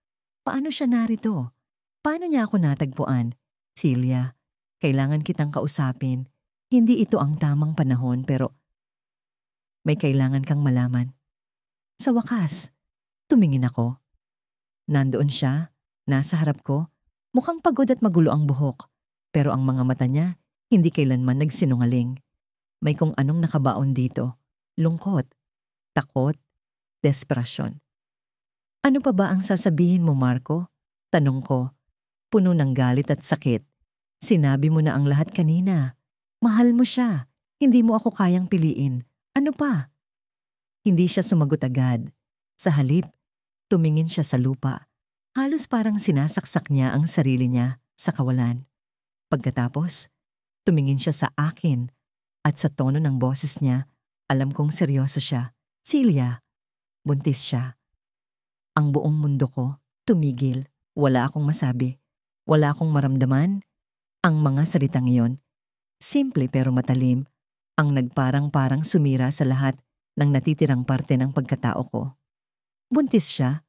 Speaker 1: Paano siya narito? Paano niya ako natagpuan? "Celia, kailangan kitang kausapin. Hindi ito ang tamang panahon pero may kailangan kang malaman." Sa wakas, tumingin ako. Nandoon siya, nasa harap ko. Mukhang pagod at magulo ang buhok. Pero ang mga mata niya, hindi kailanman nagsinungaling. May kung anong nakabaon dito. Lungkot, takot, desperasyon. "Ano pa ba ang sasabihin mo, Marco?" Tanong ko, puno ng galit at sakit. "Sinabi mo na ang lahat kanina. Mahal mo siya. Hindi mo ako kayang piliin. Ano pa?" Hindi siya sumagot agad. Sa halip, tumingin siya sa lupa. Halos parang sinasaksak niya ang sarili niya sa kawalan. Pagkatapos, tumingin siya sa akin at sa tono ng boses niya, alam kong seryoso siya. Celia, buntis siya. Ang buong mundo ko tumigil. Wala akong masabi. Wala akong maramdaman. Ang mga salitang iyon, simple pero matalim, ang nagparang-parang sumira sa lahat ng natitirang parte ng pagkatao ko. Buntis siya.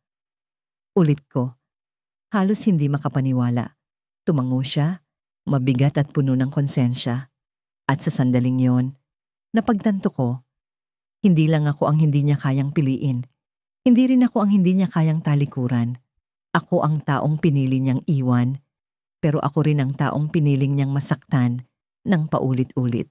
Speaker 1: Ulit ko. Halos hindi makapaniwala. Tumango siya, mabigat at puno ng konsensya. At sa sandaling yon, napagtanto ko, hindi lang ako ang hindi niya kayang piliin. Hindi rin ako ang hindi niya kayang talikuran. Ako ang taong pinili niyang iwan, pero ako rin ang taong piniling niyang masaktan ng paulit-ulit.